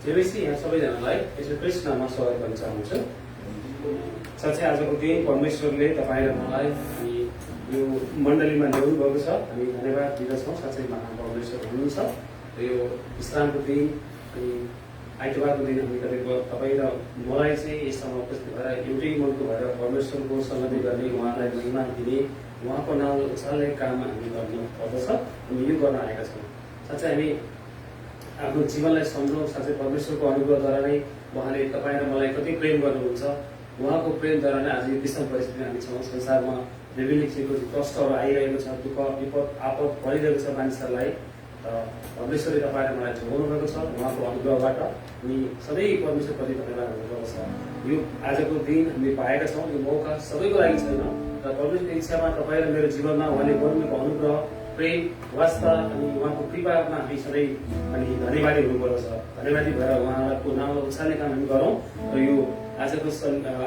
जेबेसी यहाँ सबैजनालाई यसो कृष्ण नाममा स्वागत गर्न चाहन्छु। साँच्चै आजको दिन परमेश्वरले तपाईँ र मलाई अनि यो मण्डलीमा ल्याउनु भएको छ। हामी धन्यवाद दिँदछौँ। साँच्चै महान परमेश्वर हुनुहुन्छ र यो विश्रामको दिन अनि आइतबारको दिन हामी तपाईँ र मलाई चाहिँ यसमा उपस्थित भएर एउटै मनको भएर परमेश्वरको सङ्गति गर्ने, उहाँलाई महिमा दिने, उहाँको नाम उचाल्ने काममा हामी गर्नु पर्दछ। हामी यो गर्न आएका छौँ। साँच्चै हामी आफ्नो जीवनलाई सम्झौँ। साँच्चै परमेश्वरको अनुग्रहद्वारा नै उहाँले तपाईँ र मलाई कति प्रेम गर्नुहुन्छ। उहाँको प्रेमद्वारा नै आज यो विषम परिस्थितिमा हामी छौँ। संसारमा विभिन्न किसिमको कष्टहरू आइरहेको छ, दुःख विपद आपद परिरहेको छ मानिसहरूलाई। परमेश्वरले तपाईँ र मलाई जोगाउनु भएको छ उहाँको अनुग्रहबाट। अनि सधैँ परमेश्वरप्रति धन्यवाद हुनुपर्दछ। यो आजको दिन हामी पाएका छौँ। यो मौका सबैको लागि छैन र परमेश्वरको इच्छामा तपाईँ र मेरो जीवनमा उहाँले गर्नुको अनुग्रह, प्रेम, वास्ता अनि उहाँको कृपामा हामी सधैँ अनि धन्यवादी हुनुपर्दछ। धन्यवादी भएर उहाँको नामलाई उचाल्ने काम हामी गरौँ। र यो आजको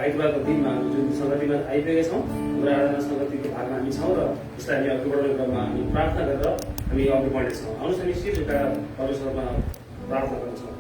आइतबारको दिनमा हामी जुन सङ्गतिमा आइपुगेका छौँ, हाम्रो आराधना सङ्गतिको भागमा हामी छौँ र यसलाई हामी अघि बढाउने क्रममा हामी प्रार्थना गरेर हामी अघि बढ्नेछौँ। आउनुहोस् हामी शिर झुकाएर परमेश्वरमा प्रार्थना गर्छौँ।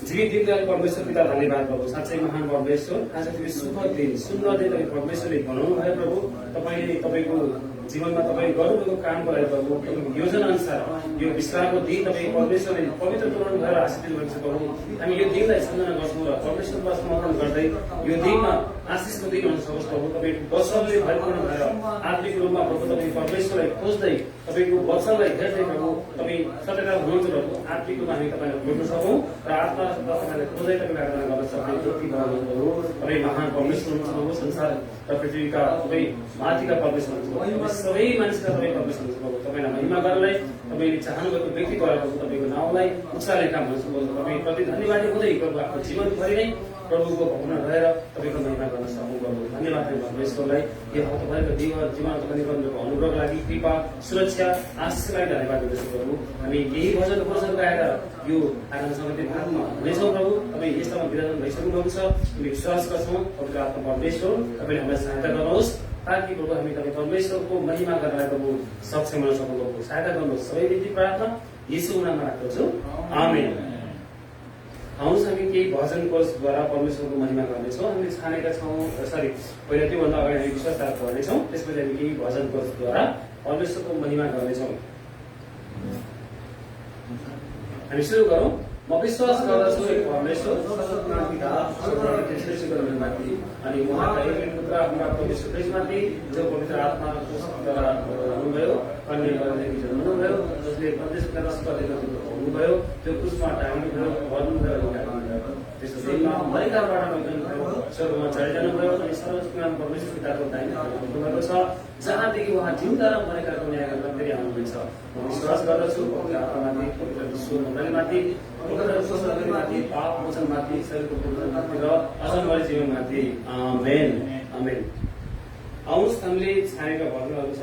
जीवित दिनलाई परमेश्वर पिता धन्यवाद प्रभु। साँच्चै महान परमेश्वर, आज त्यो सुखद दिन, सुन्दर दिन तपाईँ परमेश्वरले बनाउनु भयो प्रभु। तपाईँले तपाईँको जीवनमा तपाईँ गर्नुभएको कामको लागि प्रभु, तपाईँको योजना अनुसार यो विश्रामको दिन तपाईँ परमेश्वरले पवित्र तुल्याउनु भएर आशिष दिनुभएको छ प्रभु। हामी यो दिनलाई सम्झना गर्छौँ र परमेश्वरमा समर्पण गर्दै यो दिनमा आशिषको दिन हुन सकोस् प्रभु। तपाईँको वचनले भरिपूर्ण भएर आत्मिक रूपमा प्रभु तपाईँ परमेश्वरलाई खोज्दै तपाईँको वचनलाई हेर्दै प्रभु तपाईँ सचेत हुनुहुन्छ प्रभु। आत्मिक रूपमा हामी तपाईँलाई भेट्न सकौँ र आत्मा तपाईँलाई खोज्दै तपाईँ आराधना गर्न सक्ने कृति गराउनु प्रभु। तपाईँ महान परमेश्वर हुनुहुन्छ प्रभु। संसार र पृथ्वीका तपाईँ माथिका परमेश्वर हुनुहुन्छ। सबै मानिसका तपाईँ परमेश्वर हुनुहुन्छ प्रभु। तपाईँलाई महिमा गर्नलाई तपाईँले चाहनुभएको व्यक्तिद्वारा प्रभु तपाईँको नाउँलाई उचाल्ने काम हुन्छ प्रभु। तपाईँ प्रति धन्यवादी हुँदै प्रभु आफ्नो जीवनभरि नै प्रभुको भवनमा रहेर तपाईँको महिमा गर्न सक्नु प्रभु। धन्यवाद परमेश्वरलाई यो तपाईँको जीवन तपाईँले गर्नुभएको अनुग्रहको लागि, कृपा, सुरक्षा, आशिषलाई धन्यवाद दिँदछु प्रभु। हामी यही भजन वचन गाएर यो आराधना समिति भागमा हुनेछौँ प्रभु। तपाईँ यस्तोमा विराजमान भइसक्नु भएको छ। हामी विश्वास गर्छौँ पवित्र आत्मा परमेश्वर तपाईँले हामीलाई सहायता गर्नुहोस् ताकि प्रभु हामी तपाईँ परमेश्वरको महिमा गर्नलाई प्रभु सक्षम हुन सकौँ प्रभु। सहायता गर्नुहोस्। सबै विधि प्रार्थना यीशुको नाममा राख्दछु, आमेन। आउनुहोस् हामी केही भजन कोर्सद्वारा परमेश्वरको महिमा गर्नेछौँ। हामीले छानेका छौँ, पहिला त्योभन्दा अगाडि हामी विश्वासता गर्नेछौँ। त्यसपछि हामी केही भजन कोर्सद्वारा परमेश्वरको महिमा गर्नेछौँ। हामी सुरु गरौँ। म विश्वास गर्दछु एक परमेश्वर सर्वशक्तिमान पिता, सर्वशक्ति सृष्टिकर्ता माथि अनि उहाँका एक पुत्र आफ्ना प्रभु यीशु ख्रीष्टमाथि, जो पवित्र आत्माद्वारा हुनुभयो, कन्यादेखि जन्मनुभयो, जसले परमेश्वरका रसबाट हुनुभयो, त्यो क्रुसमा टाँगिनुभयो, मर्नुभयो अनि गाड्नुभयो। त्यसो दिनमा मरेकाबाट उठ्नुभयो, स्वर्गमा चढिजानुभयो अनि सर्वशक्तिमान परमेश्वर पिताको दाहिने पट्टि हुनुभएको छ, जहाँदेखि उहाँ जिउँदा र मरेकाको न्याय गर्न फेरि आउनुहुन्छ। म विश्वास गर्दछु पवित्र आत्मामाथि, पवित्र विश्व मण्डलीमाथि, पवित्र विश्वमाथि, पाप मोचनमाथि, शरीरको पुनरुत्थानमाथि र अजन्मय जीवनमाथि, आमेन आमेन। आउनुहोस् हामीले छानेका भजनहरू छ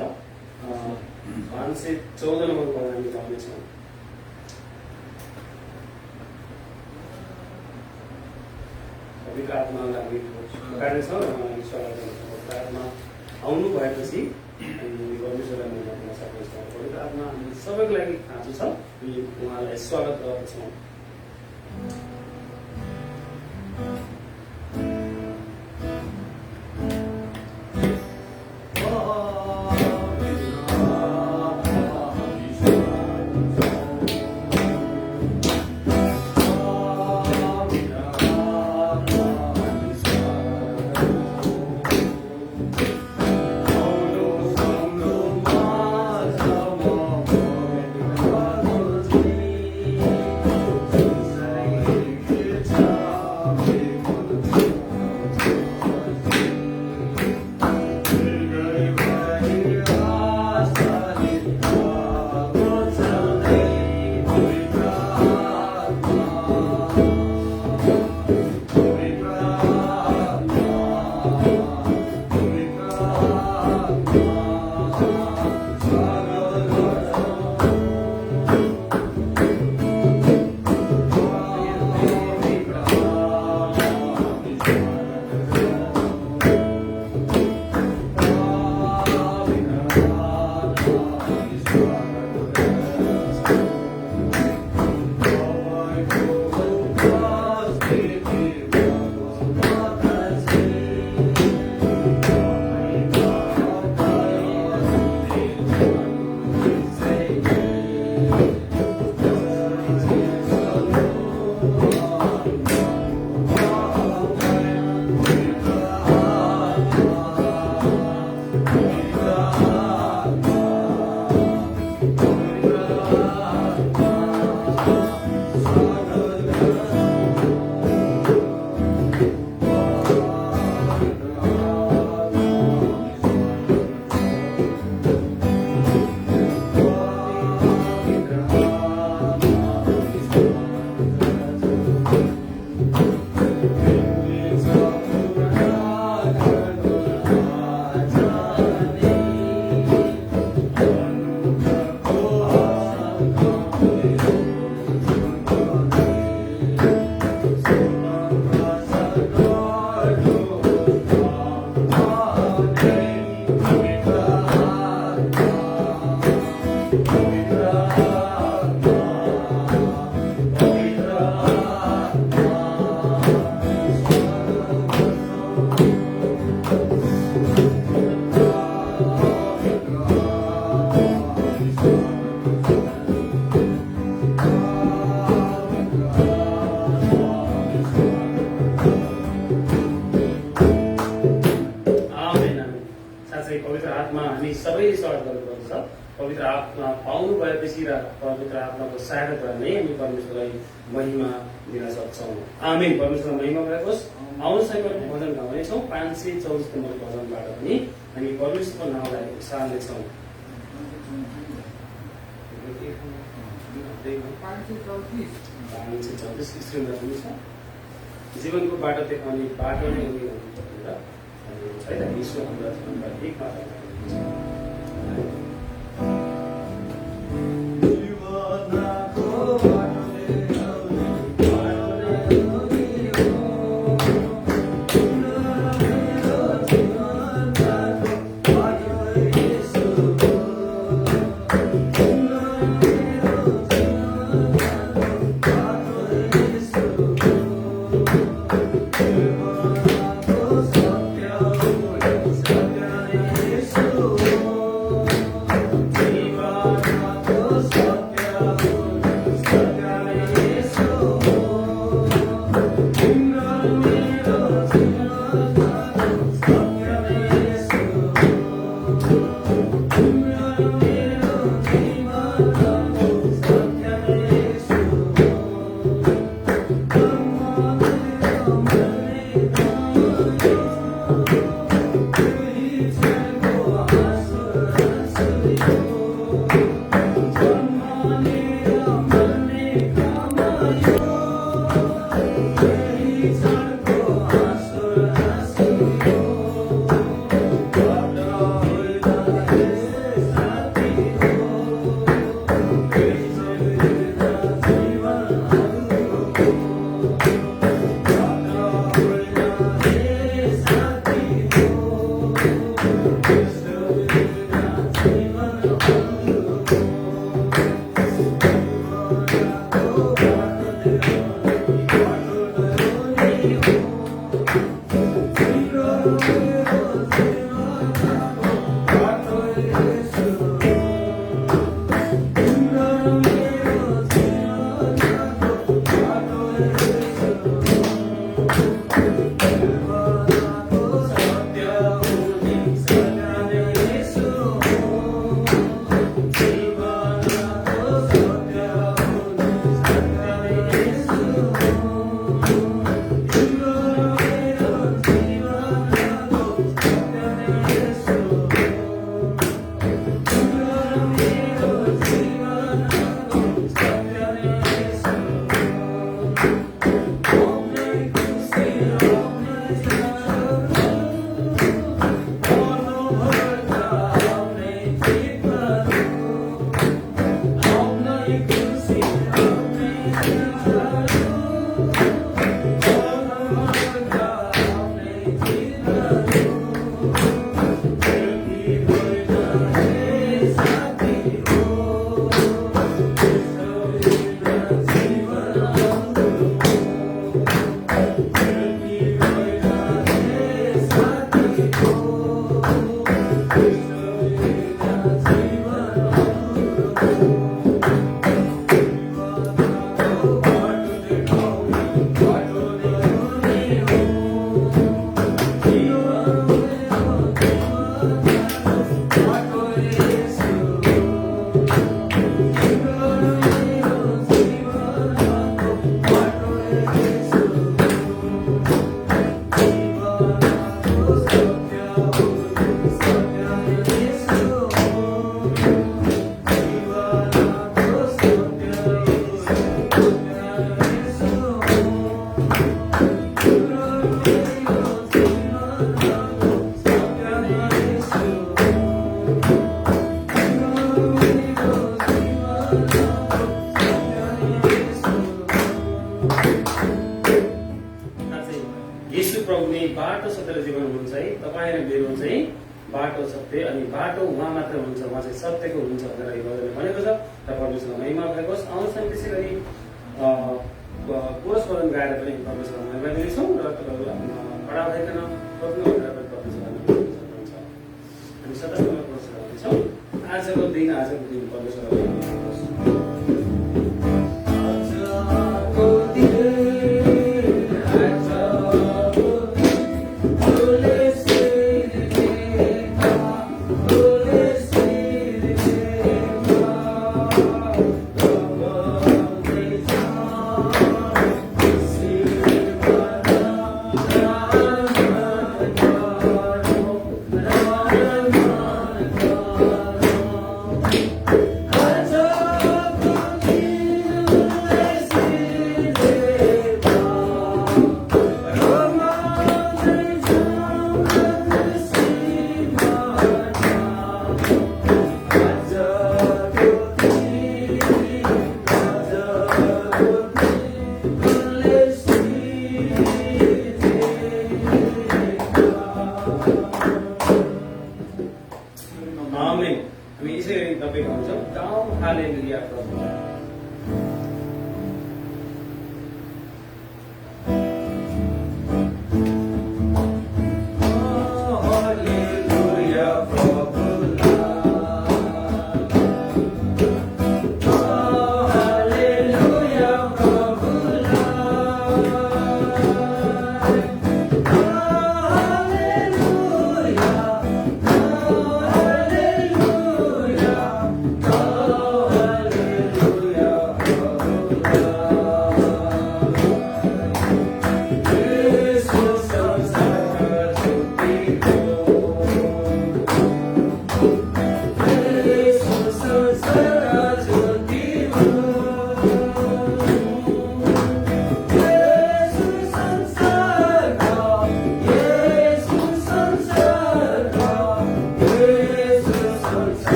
514 नम्बरको भजन हामी गाउनेछौँ। पवित्र आत्मालाई हामी पुकार्नेछौँ र उहाँलाई स्वागत गर्नेछौँ। पवित्र आत्मा आउनु भएपछि परमेश्वरलाई महिमा गर्न सक्नेछौँ। पवित्र आत्मा हामी सबैको लागि खाँचो छ। हामी उहाँलाई स्वागत गर्दछौँ। पवित्र आत्मा पाउनु भएपछि र पवित्र आत्माको सहायताद्वारा नै हामी परमेश्वरलाई महिमा दिन सक्छौँ। आमेन। परमेश्वरलाई महिमा भएको होस्। आउनुहोस् हामी भजन गाउनेछौँ। 524 नम्बर भजनबाट पनि हामी परमेश्वरको नामलाई सार्नेछौँ। 534 स्क्रिनमा पनि छ। जीवनको बाटो देखाउने बाटो नै उनी हुनुहुन्छ भनेर छैन। ईश्वर हाम्रा जीवनका एक मात्र हुनुहुन्छ। बाटो सत्य जीवन हुनुहुन्छ है। तपाईँ र मेरो चाहिँ बाटो सत्य अनि बाटो उहाँ मात्र हुनुहुन्छ, उहाँ चाहिँ सत्यको हुनुहुन्छ भनेर यो भजनले भनेको छ र परमेश्वरको महिमा भएको होस्। आउनुहोस् हामी त्यसै गरी कोरस भजन गाएर पनि परमेश्वरको महिमा दिनेछौँ र तपाईँहरू खडा भइकन बस्नु भनेर पनि परमेश्वरलाई सक्नुहुन्छ। हामी सदस्यमा कोरस गाउँदैछौँ। आजको दिन परमेश्वरको महिमा होस्।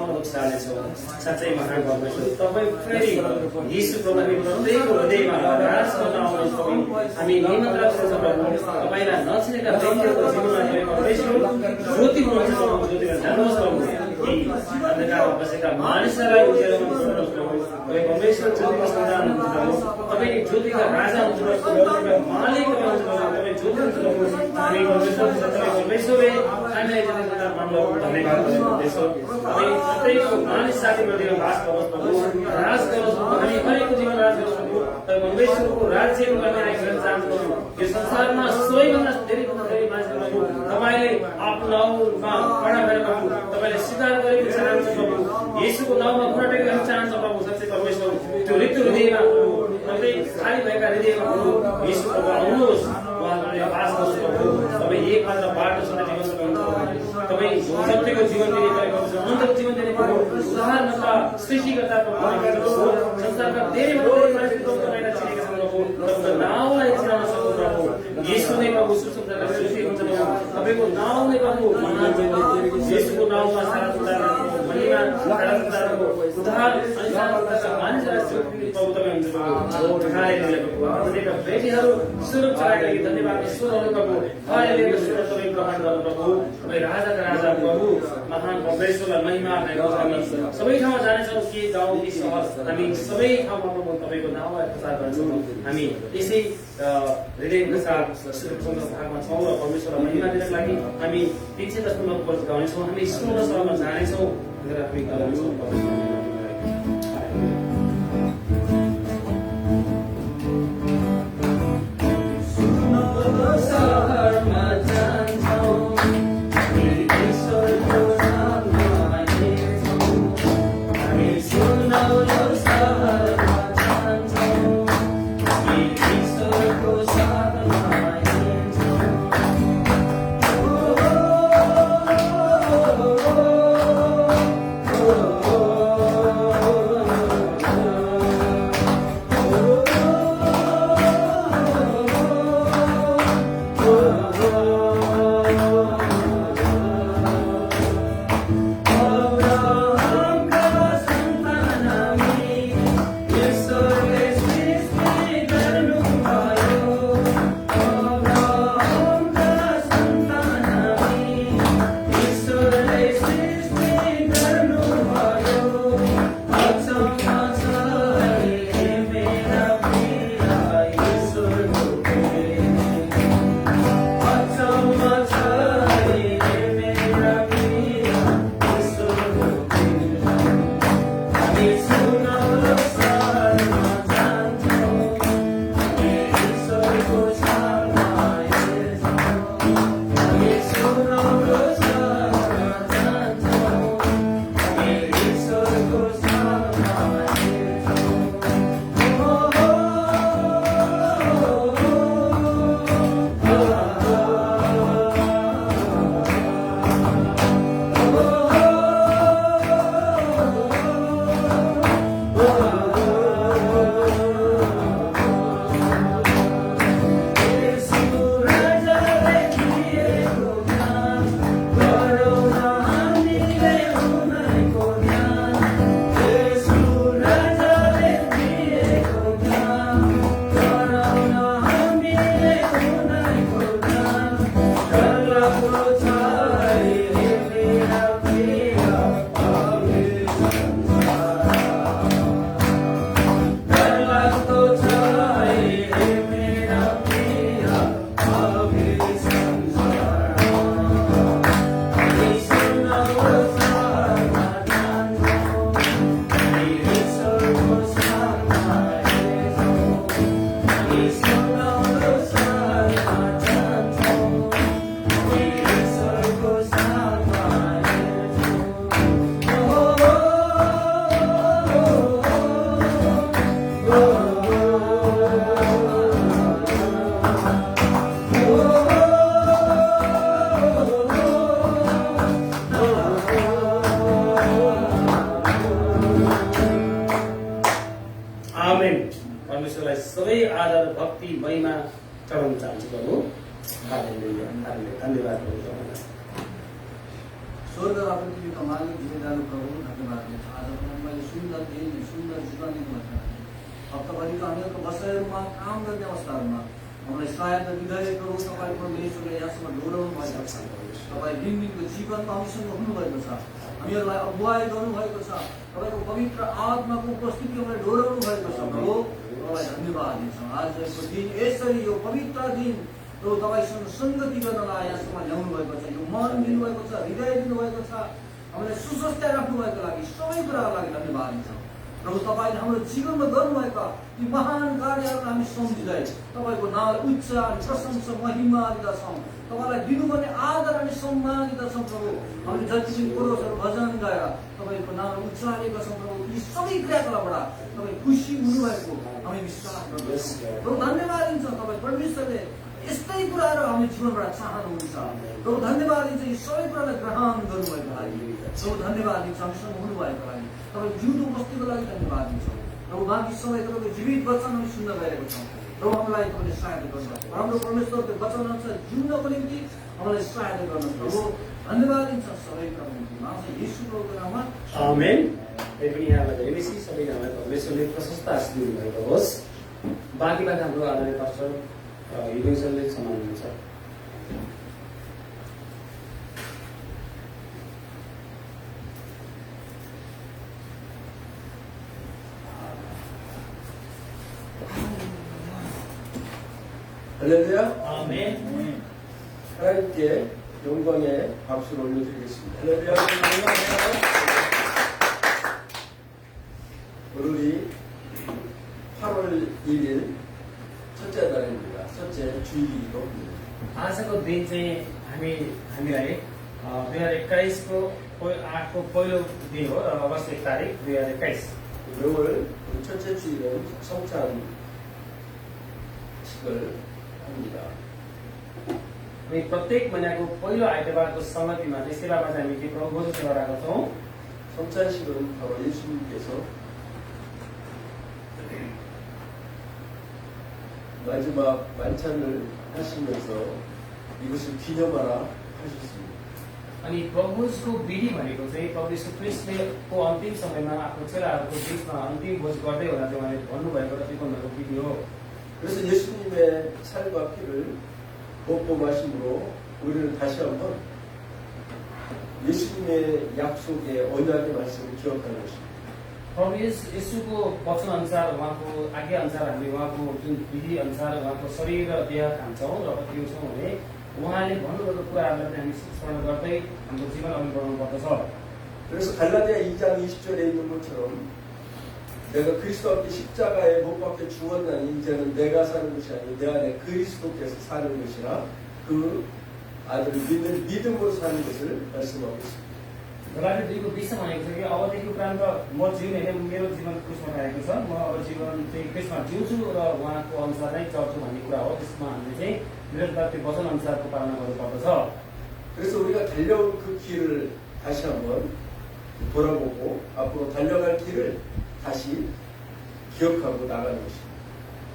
ठाउँमा उचाल्नेछौँ। साँच्चै महान परमेश्वर तपाईँ फेरि यीशु प्रभुले प्रत्येकको हृदयमा राज गर्न आउनुहोस् प्रभु। हामी निमन्त्रणा गर्छौँ प्रभु, तपाईँलाई नचिनेका व्यक्तिहरूको जीवनमा तपाईँ परमेश्वर ज्योति हुनुहुन्छ प्रभु, ज्योतिमा जानुहोस् प्रभु। यी अन्धकारमा बसेका मानिसहरूलाई उज्यालोमा ल्याउनुहोस् प्रभु। तपाईँ परमेश्वर ज्योतिको सन्तान हुनुहुन्छ प्रभु, तपाईँ ज्योतिका राजा हुनुहुन्छ प्रभु, ज्योतिका मालिक हुनुहुन्छ प्रभु, तपाईँ ज्योति हुनुहुन्छ प्रभु। हामी परमेश्वर तपाईँ परमेश्वरले हामीलाई ज्योतिका नामलाई धन्यवाद गर्दछौँ। तपाईँ प्रत्येकको मानिस जातिप्रति बास गर्नुहोस् प्रभु, राज गर्नुहोस् प्रभु। हामी हरेकको जीवन राज गर्नुहोस् प्रभु। तपाईँ परमेश्वरको राज्यको लागि आइरहन चाहन्छौँ। यो संसारमा सबैभन्दा धेरै मान्छे प्रभु तपाईँले आफ्नो नाउँमा खडा गरेर प्रभु तपाईँले स्वीकार गरेको चाहन्छ प्रभु। येशूको नाउँमा खडा गर्न चाहन्छ प्रभु। साँच्चै परमेश्वर त्यो रिक्त हृदयमा प्रभु, तपाईँ खाली भएका हृदयमा प्रभु येशू प्रभु आउनुहोस्, उहाँहरूले बास गर्नुहोस् प्रभु। तपाईँ एक मात्र बाटो छ जीवन सक्नुहुन्छ, तपाईँ सत्यको जीवन दिने गर्नुहुन्छ, अनन्तको जीवन दिने प्रभु, उद्धारकर्ता सृष्टिकर्ता प्रभु। संसारका धेरै मान्छे तपाईँलाई चिनेका छन् प्रभु, तपाईँको नाउँलाई चिनाउन सक्नु प्रभु। येशू नै प्रभु सुसमाचारका सृष्टि हुन्छ प्रभु, तपाईँको नाउँ नै प्रभु महान प्रभु। येशूको नाउँमा सारा संसारको महिमा, सारा संसारको उद्धार अनि सारा संसारका मानिसहरूलाई प्रभु तपाईँ हुन्छ प्रभु। हालेलुया प्रभु। आजका बेटीहरू स्वरूप चढाएका लागि धन्यवाद ईश्वरहरू प्रभु। हालेलुया ईश्वर तपाईँ प्रमाण गर्नु प्रभु, तपाईँ राजाका राजा प्रभु, महान परमेश्वरलाई महिमा गर्नुहोस्। हामी सबै ठाउँमा जानेछौँ कि गाउँ कि सहर, हामी सबै ठाउँमा प्रभु तपाईँको नाउँलाई प्रचार गर्छौँ। हामी यसै हृदयका साथ भागमा छौँ र परमेश्वरलाई महिमा दिनको लागि हामी 310 वर्ष गाउनेछौँ। हामी 16 सालमा जानेछौँ भनेर हामी गाउँछौँ। स्वर्ग र पृथ्वीका मालिक जिम्मेदार प्रभु धन्यवाद दिन्छ। आज मैले सुन्दर दिन सुन्दर जीवन दिनुभएको हप्ताभरिका हामीहरूको बसाइहरूमा काम गर्ने अवस्थाहरूमा हामीलाई सहायता दिँदै प्रभु तपाईँ परमेश्वरले यहाँसम्म डोराउनु भएको छ। तपाईँ दिनदिनको जीवनमा हामीसँग हुनुभएको छ, हामीहरूलाई अगुवाई गर्नुभएको छ, तपाईँको पवित्र आत्माको उपस्थिति हामीलाई डोराउनु भएको छ। प्रभु तपाईँलाई धन्यवाद दिन्छौँ। आजको दिन यसरी यो पवित्र दिन प्रभु तपाईँसँग सङ्गति गर्नलाई यहाँसम्म ल्याउनु भएको छ। यो मन दिनुभएको छ, हृदय दिनुभएको छ, हामीलाई सुस्वस्थ राख्नुभएको लागि सबै कुराको लागि धन्यवाद दिन्छौँ। प्रभु तपाईँले हाम्रो जीवनमा गर्नुभएका ती महान कार्यहरूलाई हामी सम्झिँदै तपाईँको नामलाई उच्च अनि प्रशंसा महिमा दिँदछौँ। तपाईँलाई दिनुपर्ने आदर अनि सम्मान दिँदछौँ। प्रभु हामीले जति दिन पुरुषहरू भजन गाएर तपाईँको नामलाई उच्चारेका छौँ। प्रभु यी सबै क्रियाकलापबाट तपाईँ खुसी हुनुभएको हामी विश्वास गर्दछौँ। प्रभु धन्यवाद दिन्छौँ। तपाईँ परमेश्वरले यस्तै कुराहरू हाम्रो जीवनबाट चाहनुहुन्छ। प्रभु धन्यवाद दिन्छ यी सबै कुरालाई ग्रहण गर्नुभएको लागि। प्रभु धन्यवाद दिन्छ हामीसँग हुनुभएको लागि। तपाईँ जिउँदो बस्तीको लागि धन्यवाद दिन्छौँ। प्रभु बाँकी समय तपाईँको जीवित वचन हामी सुन्न गएको छौँ। प्रभु हामीलाई तपाईँले सहायता गर्नुहोस्। हाम्रो परमेश्वरको वचन अनुसार जिउनको निम्ति हामीलाई सहायता गर्नुहोस्। प्रभु धन्यवाद दिन्छ सबै कुराको निम्ति यीशु प्रभुको नाममा आमेन। पनि यहाँलाई धेरै बेसी सबैजनालाई परमेश्वरले प्रशस्त आशीष दिनुभएको होस्। बाँकी बात हाम्रो आदरणीय पास्टर हिरोजनले सम्हाल्नुहुन्छ। 할렐루야. 아멘. 하나님께 영광의 박수를 올려드리겠습니다. 할렐루야. 오늘이 8월 1일 첫째 날입니다. 첫째 주일이기도 합니다. आजको दिन चाहिँ हामीलाई 2021 को 8 को पहिलो दिन हो र अगस्त 1 तारिक 2021। 명월 첫째 주일은 성찬식을 합니다. प्रत्येक महिनाको पहिलो आइतबारको सङ्गतिमा चाहिँ सेवामा चाहिँ हामी के प्रभुको सेवा राखेका छौँ। 성찬식은 바로 예수님께서 마지막 만찬을 하시면서 이것을 기념하라 하셨습니다. अनि प्रभुको विधि भनेको चाहिँ प्रभु यीशु ख्रीष्टको अन्तिम समयमा आफ्नो चेलाहरूको बिचमा अन्तिम भोज गर्दै होला चाहिँ उहाँले भन्नुभएको र सिकाउनुभएको विधि हो। 그래서 예수님의 살과 피를 먹고 마심으로 우리는 다시 한번 예수님의 약속의 언약의 말씀을 기억하는 것입니다. प्रभु यीशुको वचन अनुसार उहाँको आज्ञा अनुसार हामीले उहाँको जुन विधि अनुसार उहाँको शरीर र देह खान्छौँ र पिउँछौँ भने उहाँले भन्नुभएको कुराहरूलाई हामी स्मरण गर्दै हाम्रो जीवन अघि बढाउनु पर्दछ। 그래서 갈라디아 2장 20절에 있는 것처럼 내가 그리스도와 함께 십자가에 못 박혀 죽었나니 이제는 내가 사는 것이 아니고 내 안에 그리스도께서 사는 것이라 그 아들을 믿는 믿음으로 사는 것을 말씀하고 있습니다. गलाती 2 को 20 मा भनेको छ कि अबदेखि उपरान्त म जिउने होइन, मेरो जीवन क्रुसमा रहेको छ, म अब जीवन चाहिँ क्रिस्टमा जिउँछु र उहाँको अनुसार नै चल्छु भन्ने कुरा हो। त्यसमा हामीले चाहिँ निरन्तर त्यो वचन अनुसारको पालना गर्नुपर्दछ। 그래서 우리가 달려온 그 길을 다시 한번 돌아보고 앞으로 달려갈 길을 다시 기억하고 나가는 것입니다.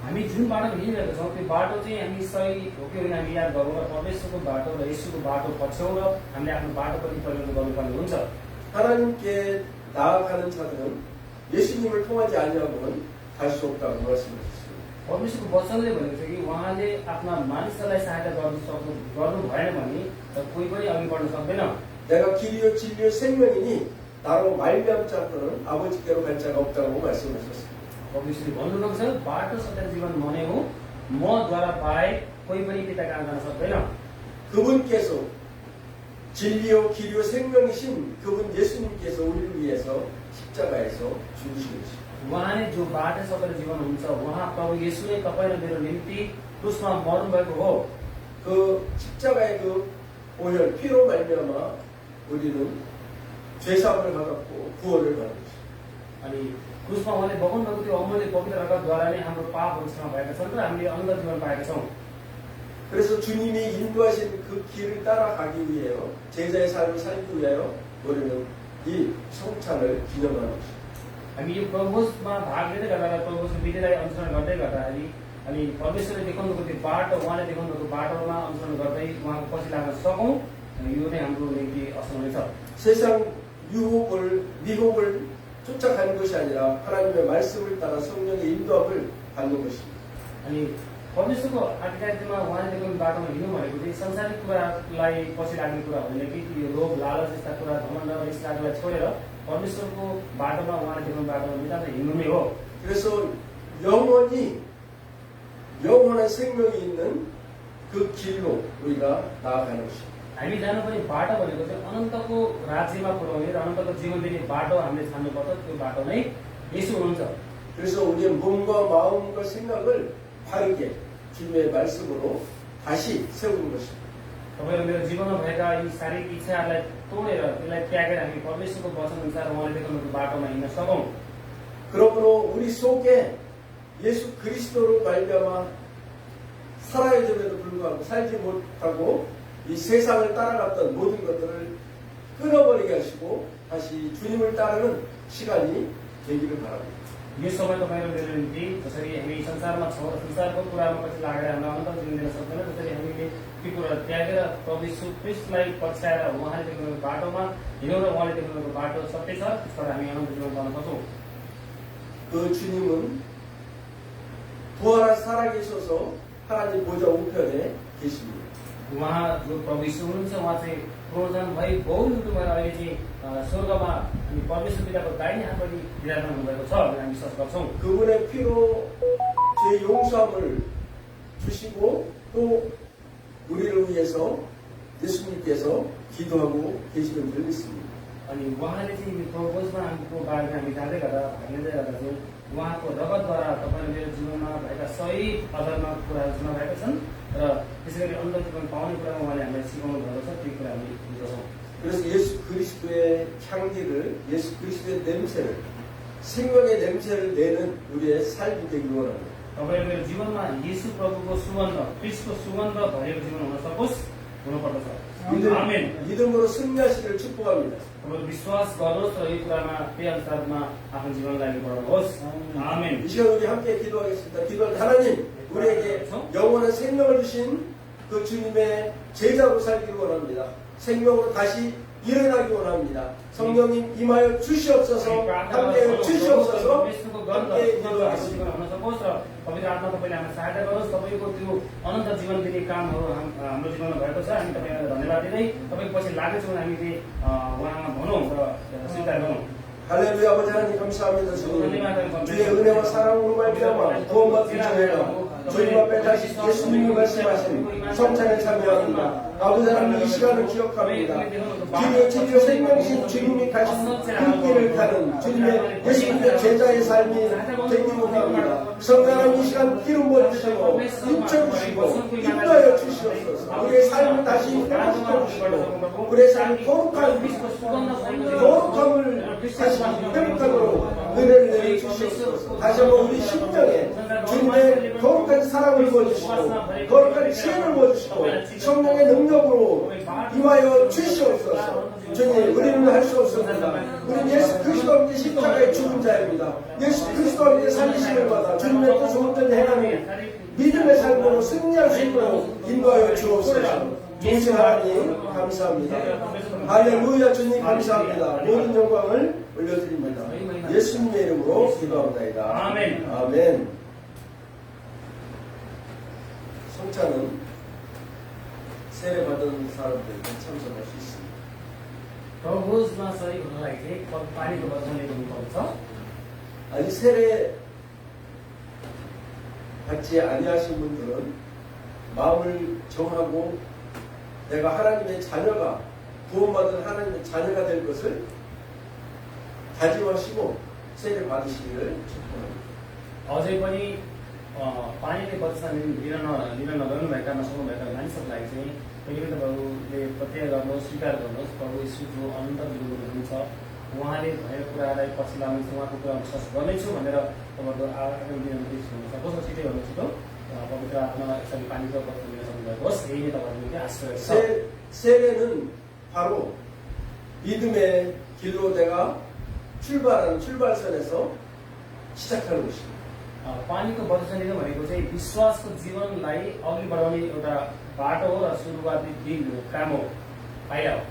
हामी जुन बाटो हिँडिरहेको छौँ त्यो बाटो चाहिँ हामी सही हो कि होइन हामी याद गरौँ र परमेश्वरको बाटो र येशूको बाटो पछ्यौँ र हामीले आफ्नो बाटो पनि परिवर्तन गर्नुपर्ने हुन्छ। 하나님께 나아가는 자들은 예수님을 통하지 아니하고는 갈 수 없다고 말씀하셨습니다. परमेश्वरको वचनले भनेको छ कि उहाँले आफ्ना मानिसहरूलाई सहायता गर्नु भएन भने कोही पनि अघि बढ्न सक्दैन। 내가 길이요 진리요 생명이니 나로 말미암지 않고는 아버지께로 갈 자가 없다고 말씀하셨습니다. परमेश्वरले भन्नुभएको छ बाटो सत्य जीवन म नै हो, मद्वारा बाहेक कोही पनि पिता कहाँ जान सक्दैन। 그분께서 진리요 길이요 생명이신 그분 예수님께서 우리를 위해서 십자가에서 죽으신 것입니다. उहाँले जो बाटो सत्य जीवन हुन्छ उहाँ प्रभु येशूले तपाईँ र मेरो निम्ति क्रुसमा मर्नु भएको हो। 그 십자가의 그 보혈 피로 말미암아 우리는 죄사함을 받았고 구원을 받은 것입니다. अनि क्रुसमा उहाँले बगाउनु भएको त्यो अमूल्य पवित्र रगतद्वारा नै हाम्रो पापहरू क्षमा भएका छन् र हामीले अनन्त जीवन पाएका छौँ। 그래서 주님이 인도하신 그 길을 따라가기 위해요. 제자의 삶을 살기 위하여 우리는 이 성찬을 기념하는 것입니다. हामी यो प्रभुमा भाग लिँदै गर्दा र प्रभुको विधिलाई अनुसरण गर्दै गर्दाखेरि अनि परमेश्वरले देखाउनुको त्यो बाटो उहाँले देखाउनुको बाटोमा अनुसरण गर्दै उहाँको पछि लाग्न सकौँ, यो नै हाम्रो निम्ति असल हुनेछ। 세상 미혹을 쫓아가는 것이 아니라 하나님의 말씀을 따라 성령의 인도함을 받는 것입니다. अनि परमेश्वरको आज्ञामा उहाँले देखाउनु बाटोमा हिँड्नु भनेको चाहिँ संसारिक कुरालाई पछि लाग्ने कुरा होइन कि यो लोभ लालच जस्ता कुरा घमण्ड रिस रागलाई छोडेर परमेश्वरको बाटोमा उहाँले देखाउनु बाटोमा नितान्त हिँड्नु नै हो। 그래서 영원한 생명이 있는 그 길로 우리가 나아가는 것입니다. हामी जानुपर्ने बाटो भनेको चाहिँ अनन्तको राज्यमा पुर्याउने र अनन्तको जीवन दिने बाटो हामीले छान्नुपर्छ। त्यो बाटो नै येशू हुनुहुन्छ। 그래서 우리의 몸과 마음과 생각을 바르게 주님의 말씀으로 다시 세우는 것입니다. तपाईहरु मेरो जीवनमा भएका यी शारीरिक इच्छाहरूलाई तोडेर त्यसलाई त्यागेर हामी परमेश्वरको वचन अनुसार उहाँले देखाउनुको बाटोमा हिँड्न सकौं। 그러므로 우리 속에 예수 그리스도로 말미암아 살아야 됨에도 불구하고 살지 못하고 이 세상을 따라갔던 모든 것들을 끊어버리게 하시고 다시 주님을 따르는 시간이 되기를 바랍니다. यो समय तपाईहरु मेरो निम्ति जसरी हामी संसारमा छौं र संसारको कुरामा पछि लागेर हामीलाई अनन्त जीवन दिन सक्दैन त्यसरी हामीले ती कुरा त्यागेर प्रभु यीशु ख्रीष्टलाई पछ्याएर उहाँले देखाउनुको बाटोमा हिँडौँ र उहाँले देखाउनुको बाटो सत्य छ त्यसबाट हामी अनन्त जीवन पाउन सक्छौं। 그 주님은 부활한 살아계셔서 하나님 보좌 우편에 계십니다. उहाँ जो प्रभु यीशु हुनुहुन्छ उहाँ चाहिँ पुनरुत्थान भई बहुयुग भएर अहिले चाहिँ स्वर्गमा अनि परमेश्वर पिताको दाहिने हातपट्टि विराजमान हुनुभएको छ भनेर हामी विश्वास गर्छौं। 그분의 피로 제 용서함을 주시고 또 우리를 위해서 예수님께서 기도하고 계시는 줄 믿습니다. अनि उहाँले चाहिँ प्रभुमा हाम्रो बारेमा हामी जाँदै गर्दा भाग्दै गर्दा चाहिँ उहाँको रगतद्वारा तपाईहरु मेरो जीवनमा भएका सही अधर्म कुराहरू जुन भएका छन् र त्यसैगरी अनन्त जीवन पाउने कुरामा उहाँले हामीलाई सिकाउनु भएको छ त्यो कुरा हामी बुझ्छौं। 그래서 예수 그리스도의 향기를 예수 그리스도의 냄새를 생명의 냄새를 내는 우리의 삶이 되길 원합니다. तपाईहरु मेरो जीवनमा येशू प्रभुको सुगन्ध ख्रीष्टको सुगन्ध भरिएको जीवन हुन सकोस् हुनुपर्दछ। आमेन। 믿음으로 승리하시기를 축복합니다. तपाईहरु विश्वास गर्नुहोस् र यो कुरामा त्यही अनुसारमा आफ्नो जीवनलाई अगाडि बढाउनुहोस्। आमेन। 이 시간 우리 함께 기도하겠습니다. 기도할 하나님 우리에게 영원한 생명을 주신 그 주님의 제자로 살기를 원합니다. 생명으로 다시 일어나기 원합니다. 성령님 임하여 주시옵소서. 함께 주시옵소서. 함께 기도하겠습니다. पवित्र आत्मा तपाईले हामीलाई सहायता गरोस्। तपाईको त्यो अनन्त जीवन दिने कामहरू हाम्रो जीवनमा भएको छ। हामी तपाईलाई धन्यवाद दिँदै तपाईको पछि लागेछौँ भने हामी चाहिँ उहाँमा भनौँ र स्वीकार गरौँ। 할렐루야. 아버지 하나님 감사합니다. 주님 주의 은혜와 사랑으로 말미암아 구원받은 저희가 주님 앞에 다시 예수님이 말씀하신 성찬에 참여합니다. 아버지 하나님 이 시간을 기억합니다. 주님의 진리와 생명신 주님이 가신 그 길을 가는 주님의 예수님의 제자의 삶이 되기를 원합니다. 성령 하나님 이 시간 기름 부어주시고 입혀주시고 인도하여 주시옵소서. 우리의 삶을 다시 회복시켜주시고 우리의 삶이 거룩함을 다시 회복함으로 은혜를 내려주시옵소서. 다시 한번 우리 심령에 주님의 거룩한 사랑을 부어주시고 거룩한 지혜를 부어주시고 성령의 능력으로 임하여 주시옵소서. 주님 우리는 할 수 없습니다. 우리는 예수 그리스도와 함께 십자가의 죽은 자입니다. 예수 그리스도와 함께 살리심을 받아 주님의 뜻을 온전히 행하는 믿음의 삶으로 승리할 수 있도록 인도하여 주옵소서. 동신 하나님 감사합니다. 할렐루야. 주님 감사합니다. 모든 영광을 올려드립니다. 예수님의 이름으로 기도합니다. 아멘. 아멘. 성찬은 세례받은 사람들에게 참석할 수 있습니다. प्रभुमा सही हुनलाई चाहिँ पानीको वचन लिनु हुनुपर्छ। 아직 세례 받지 아니하신 분들은 마음을 정하고 내가 하나님의 자녀가 구원받은 하나님의 자녀가 될 것을 다짐하시고 세례 받으시기를 축복합니다. अझै पनि पानीले वचन लिन नगर्नुभएका नसक्नुभएका मानिसहरूलाई चाहिँ पहिले तपाईँहरूले प्रत्यय गर्नुहोस् स्वीकार गर्नुहोस् प्रभु यीशु जो अनन्त जीवन हुनुहुन्छ उहाँले भएको कुरालाई पछि लानुहुन्छ उहाँको कुरा विश्वास गर्नेछु भनेर तपाईँहरूको आगामी दिनमा हुन सकोस् र छिटै भन्नु छिटो पवित्र आत्मा यसरी पानीको वचन लिन सक्नुभएको होस्। यही नै तपाईँहरूको आश्रय छ। 세례는 바로 믿음의 길로 내가 출발하는 출발선에서 시작하는 것입니다. पानीको वचन लिनु भनेको चाहिँ विश्वासको जीवनलाई अघि बढाउने एउटा बाटो हो र सुरुवाती दिन हो काम हो पाइला हो।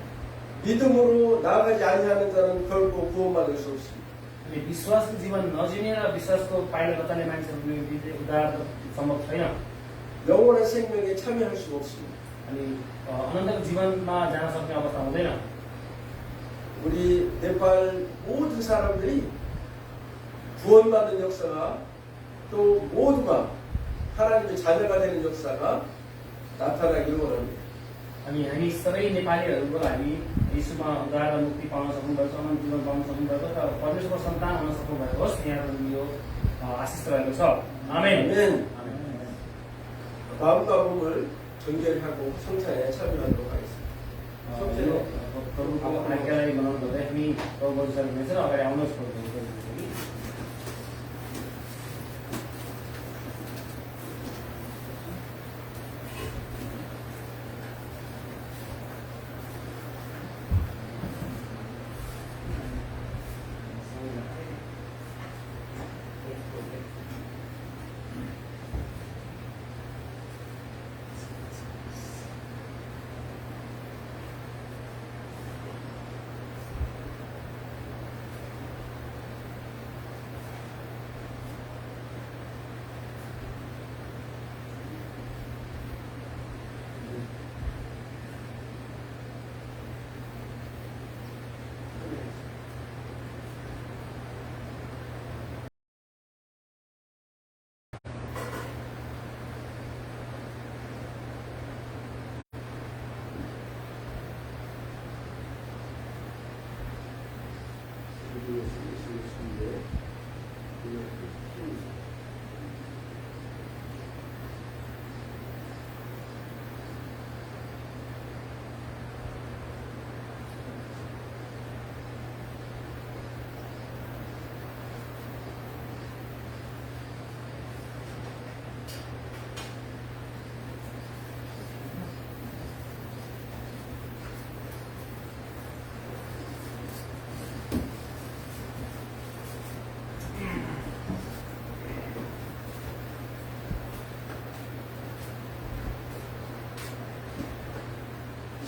믿음으로 나아가지 아니하는 자는 결코 구원받을 수 없습니다. अनि विश्वासको जीवन नजिने र विश्वासको पाइला नचाल्ने मान्छेहरूको निम्ति उद्धार सम्भव छैन। 영원한 생명에 참여할 수가 없습니다. अनि अनन्तको जीवनमा जान सक्ने अवस्था हुँदैन। 우리 네팔 모든 사람들이 구원받는 역사가 또 모두가 하나님의 자녀가 되는 역사가 나타나기를 원합니다. अनि हामी सबै नेपालीहरूको लागि यीशुमा उद्धार र मुक्ति पाउन सक्नुभएको छ, अनन्त जीवन पाउन सक्नुभएको छ र परमेश्वरको सन्तान हुन सक्नुभएको होस्, यहाँ यो आशिष रहेको छ। आमेन। 아멘. 마음과 몸을 정결히 하고 성찬에 참여하도록 하겠습니다. प्रभुको आज्ञालाई मनाउनु गर्दै हामी प्रभुको हुनेछ र अगाडि आउनुहोस् प्रभु।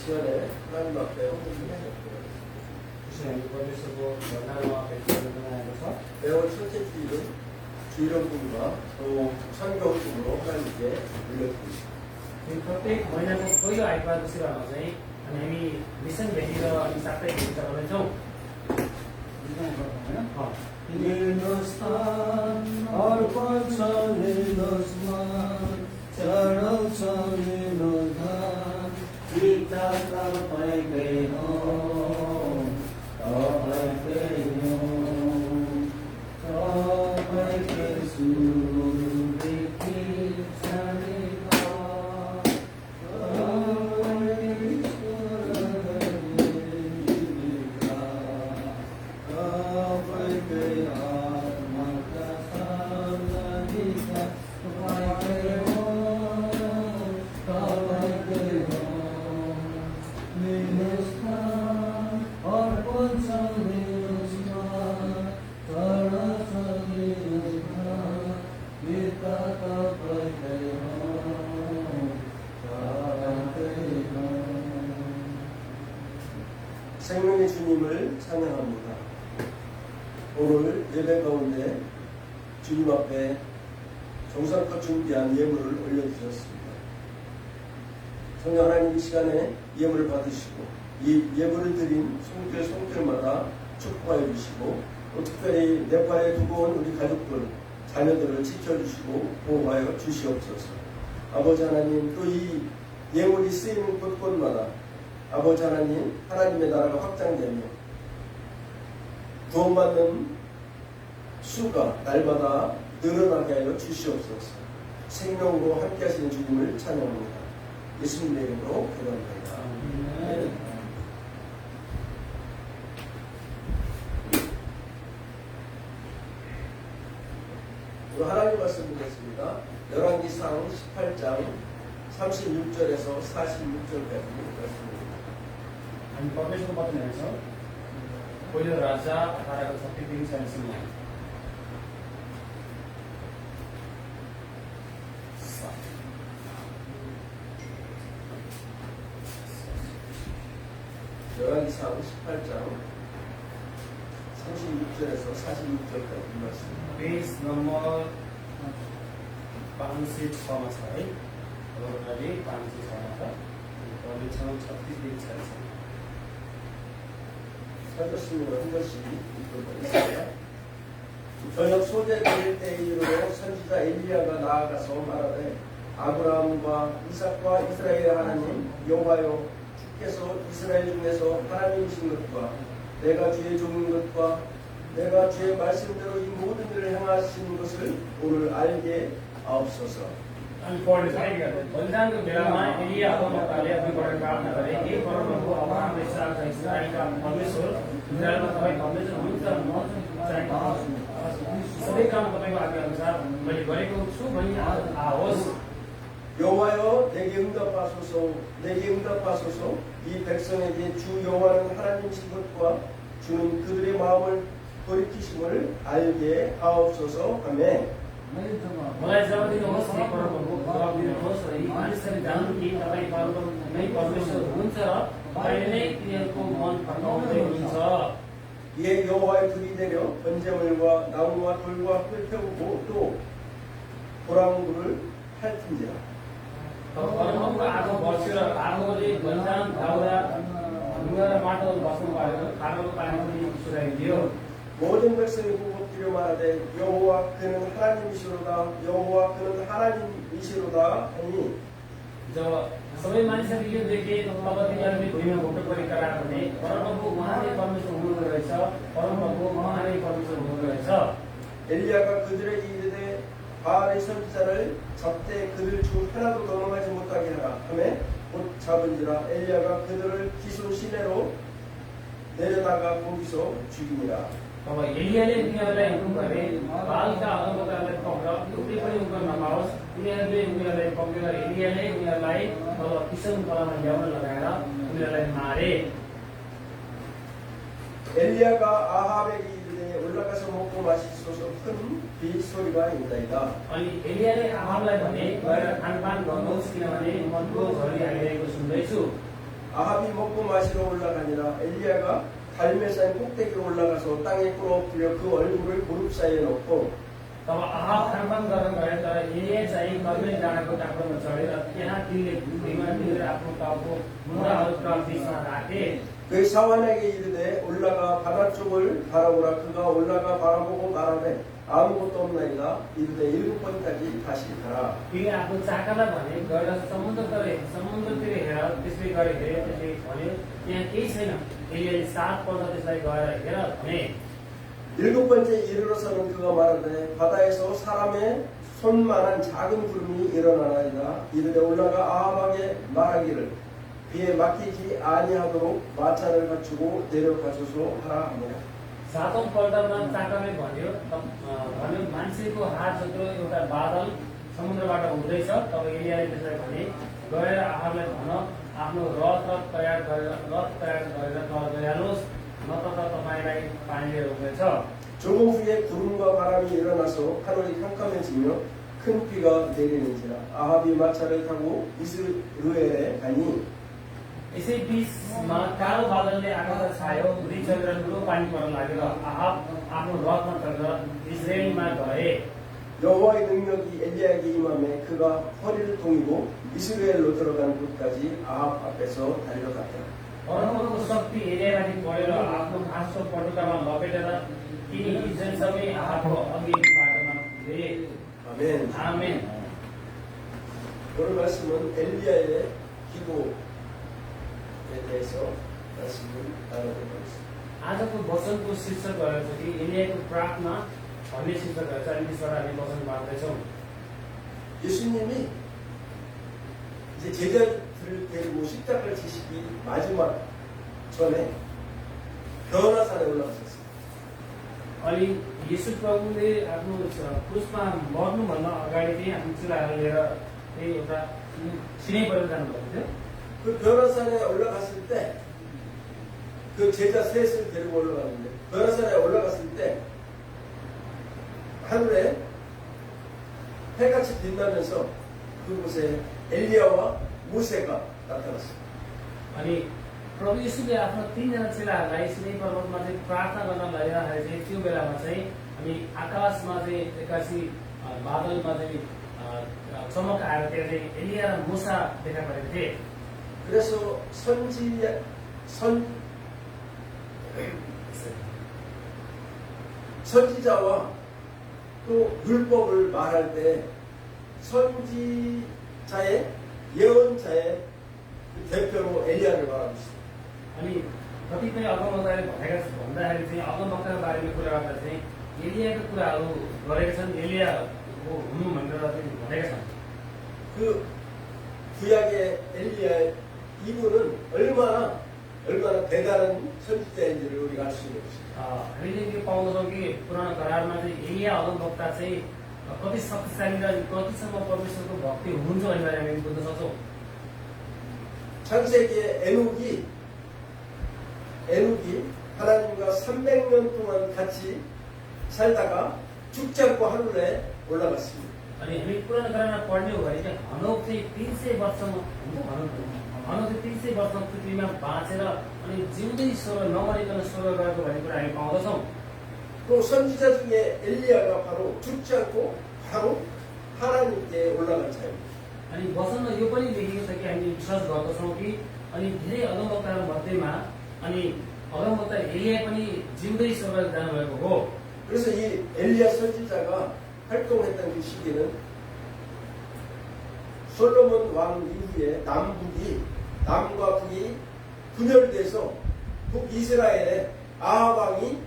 시간에 하나님 앞에 परमेश्वरको घटनामा बनाएको छ। 매월 첫째 주일은 주일원금과 또 선교훈금으로 하나님께 올려드립니다. प्रत्येक महिनाको पहिलो आइतबारको सेवामा चाहिँ हामी मिसन भेटी र अनि साप्ताहिक भेटी चलाउँदैछौँ। 생명의 주님을 찬양합니다. 오늘 예배 가운데 주님 앞에 정성껏 준비한 예물을 올려주셨습니다. 성령 하나님 이 시간에 예물을 받으시고 이 예물을 드린 손길마다 축복하여 주시고 또 특별히 네팔에 두고 온 우리 가족들, 자녀들을 지켜주시고 보호하여 주시옵소서. 아버지 하나님 또 이 예물이 쓰이는 곳곳마다 아버지 하나님, 하나님의 나라가 확장되며 구원받는 수가 날마다 늘어나게 하여 주시옵소서. 생명으로 함께 하시는 주님을 찬양합니다. 예수님의 이름으로 기도합니다. 오늘 하나님 말씀 드리겠습니다. 열왕기상 18장 36절에서 46절까지 말씀입니다. हामी परमेश्वरको वचन हेर्छौँ। पहिलो राजा 18 को 36 열왕기상 열왕기상 18장 36절에서 46절까지 말씀입니다. पेज नम्बर 506 मा छ है अगाडि 506 मा छ पढ्ने छौँ 36 46 찾았으면 한 번씩 읽어보겠습니다. 저녁 소재 드릴 때에 이르러 선지자 엘리야가 나아가서 말하되 아브라함과 이삭과 이스라엘의 하나님 여호와여 주께서 이스라엘 중에서 하나님이신 것과 내가 주의 종인 것과 내가 주의 말씀대로 이 모든 일을 행하시는 것을 오늘 알게 하옵소서. अनि पढ्ने छ है बलिदानको बेलामा एलिया अगमवक्ताले अग्निबाट प्रार्थना गरे हे परमप्रभु अब्राहम इसाक र इस्राएलका परमेश्वर इस्राएलमा तपाईँ परमेश्वर हुनुहुन्छ म चाहिँ सबै काम तपाईँको आज्ञा अनुसार मैले गरेको छु भनी आओस् 여호와여 내게 응답하소서 내게 응답하소서 이 백성에게 주 여호와는 하나님이신 것과 주는 그들의 마음을 돌이키심을 알게 하옵소서 하며 मलाई जब दिनुहोस् हे परमप्रभु जवाब दिनुहोस् र यी मानिसहरूले जानुन् कि तपाईँ नै परमेश्वर हुनुहुन्छ र तपाईँले नै तिनीहरूको मन फर्काउँदै हुनुहुन्छ 이에 여호와의 불이 내려 번제물과 나무와 돌과 흙을 태우고 또 보라물을 핥은지라 तब परमप्रभुको आगो बस्यो र आगोले बलिदान दाउरा ढुङ्गा र माटोहरू बस्नु पारेर खानाको पानी पनि सुराइदियो 모든 백성이 부복기를 말하되 여호와 그는 하나님이시로다 여호와 그는 하나님이시로다 하니 जब सबै मानिसहरूले यो देखे तब तिनीहरूले भुइँमा घुम्नु परिकरा भने परमप्रभु उहाँले परमेश्वर हुनुहुँदो रहेछ परमप्रभु उहाँले परमेश्वर हुनुहुँदो रहेछ 엘리야가 그들에게 이르되 바알의 선지자를 잡되 그들 중 하나도 넘어가지 못하게 하라 하며 곧 잡은지라 엘리야가 그들을 기슭 시내로 내려다가 거기서 죽이니라 तब एलियाले उनीहरूलाई हुकुम गरे बालका अगमवक्तालाई पक्र टुक्री पनि उनको नपाओस् उनीहरूले उनीहरूलाई पक्रेर एलियाले उनीहरूलाई तब किसन खोलामा ल्याउन लगाएर उनीहरूलाई मारे 엘리야가 아합에게 이르되 올라가서 먹고 마시소서 큰 빗소리가 있나이다 अनि एलियाले आहाबलाई भने गएर खानपान गर्नुहोस् किनभने मनको झरी आइरहेको सुन्दैछु 아합이 먹고 마시러 올라가니라 엘리야가 갈멜산 꼭대기로 올라가서 땅에 꿇어엎드려 그 얼굴을 무릎 साइ에 놓고 तब आहाब खानपान गर्न गए तर एलिया चाहिँ कर्मेल डाँडाको टाक्रोमा चढेर त्यहाँ तिनले भुइँमा टिपेर आफ्नो टाउको मुढाहरूका बिचमा राखे 그 사환에게 이르되 올라가 바다 쪽을 바라보라 그가 올라가 바라보고 말하되 아무것도 없나이다 이르되 7번까지 다시 가라 तिमीले आफ्नो चाकरलाई भने गएर समुद्रतिर हेर त्यसले गएर हेरे त्यसले भन्यो त्यहाँ केही छैन एलियाले 7 पल्ट त्यसलाई गएर हेर भने 7번째 이르러서는 그가 말하되 바다에서 사람의 손만한 작은 구름이 일어나나이다 이르되 올라가 아합에게 말하기를 비에 막히지 아니하도록 마차를 갖추고 내려가소서 하라 하니라 7औं पल्टमा चाकरले भन्यो मान्छेको हात जत्रो एउटा बादल समुद्रबाट हुँदैछ तब एलियाले त्यसलाई भने गएर आहाबलाई भन आफ्नो रथ तयार गरेर तल गइहाल्नुहोस् नत्र त तपाईँलाई पानीले रोक्नेछ 조금 후에 구름과 바람이 일어나서 하늘이 캄캄해지며 큰 비가 내리는지라 아합이 마차를 타고 이스루엘에 가니 यसै बीचमा कालो बादलले आकाश छायो रिचेर ठुलो पानी पर्न लाग्यो र आहाब आफ्नो रथमा चढेर इजरायलमा गए 여호와의 능력이 엘리야에게 임하매 그가 허리를 동이고 이스라엘로 들어가는 곳까지 아합 앞에서 달려갔다. परमप्रभुको शक्ति एलियामाथि परेर आफ्नो घाँसको पटुकामा लपेटेर तिनी इजरायल सबै आहाबको अघि बाटोमा पुगे 아멘. आमेन 오늘 말씀은 엘리야의 기도에 대해서 말씀을 나눠보고 있습니다. आजको वचनको शीर्षक रहेको छ कि एलियाको प्रार्थना भन्ने शीर्षक रहेछ अनि त्यसबाट हामी वचन बाँड्दैछौँ 예수님이 이제 제자들을 데리고 십자가를 지시기 마지막 전에 변화산에 올라가셨어요. अनि यीशु प्रभुले आफ्नो क्रुसमा मर्नुभन्दा अगाडि चाहिँ आफ्नो चुलाहरू लिएर त्यही एउटा सिनै परेर जानुभएको थियो 그 변화산에 올라갔을 때 그 제자 셋을 데리고 올라갔는데 변화산에 올라갔을 때 하늘에 해같이 빛나면서 그곳에 엘리야와 모세가 나타났어요. अनि प्रभु यीशुले आफ्नो 3 जना चेलाहरूलाई सिनै पर्वतमा चाहिँ प्रार्थना गर्न लगाइरहेको चाहिँ त्यो बेलामा चाहिँ अनि आकाशमा चाहिँ एक्कासी बादलमा चाहिँ चमक आएर त्यहाँ चाहिँ एलिया र मूसा देखा परेको थिए। 그래서 선지자와 또 율법을 말할 때 선지자의 예언자의 대표로 엘리야를 말하고 있습니다. अनि कतिपय अगमवक्ताले भनेका भन्दाखेरि चाहिँ अगमवक्ताको बारेमा कुरा गर्दा चाहिँ एलियाको कुराहरू गरेका छन्, एलिया हो हुनु भनेर चाहिँ भनेका छन्। 그 구약의 엘리야 이분은 얼마나 대단한 선지자인지를 우리가 알 수 있는 것입니다. हामीले यो पाउँदछौँ कि पुरानो करारमा चाहिँ एलिया अगमवक्ता चाहिँ कति शक्तिशाली र कतिसम्म परमेश्वरको भक्ति हुन्छ भनेर हामी बुझ्न सक्छौँ। 창세기에 에녹이 하나님과 300년 동안 같이 살다가 죽지 않고 하늘에 올라갔습니다. अनि हामी पुरानो करारमा पढ्ने हो भने चाहिँ हनोक चाहिँ 300 वर्षसम्म हनोक चाहिँ 300 वर्षसम्म पृथ्वीमा बाँचेर अनि जिउँदै स्वर्ग नमरिकन स्वर्ग गएको भन्ने कुरा हामी पाउँदछौँ। 또 선지자 중에 엘리야가 바로 죽지 않고 바로 하나님께 올라간 자입니다. अनि वचनमा यो पनि लेखिएको छ कि हामी विश्वास गर्दछौँ कि अनि धेरै अगमवक्ताहरू मध्येमा अनि अगमवक्ता एलिया पनि जिउँदै स्वर्ग जानुभएको हो। 그래서 이 엘리야 선지자가 활동했던 그 시기는 솔로몬 왕 이후에 남과 북이 분열돼서 북이스라엘의 아합 왕이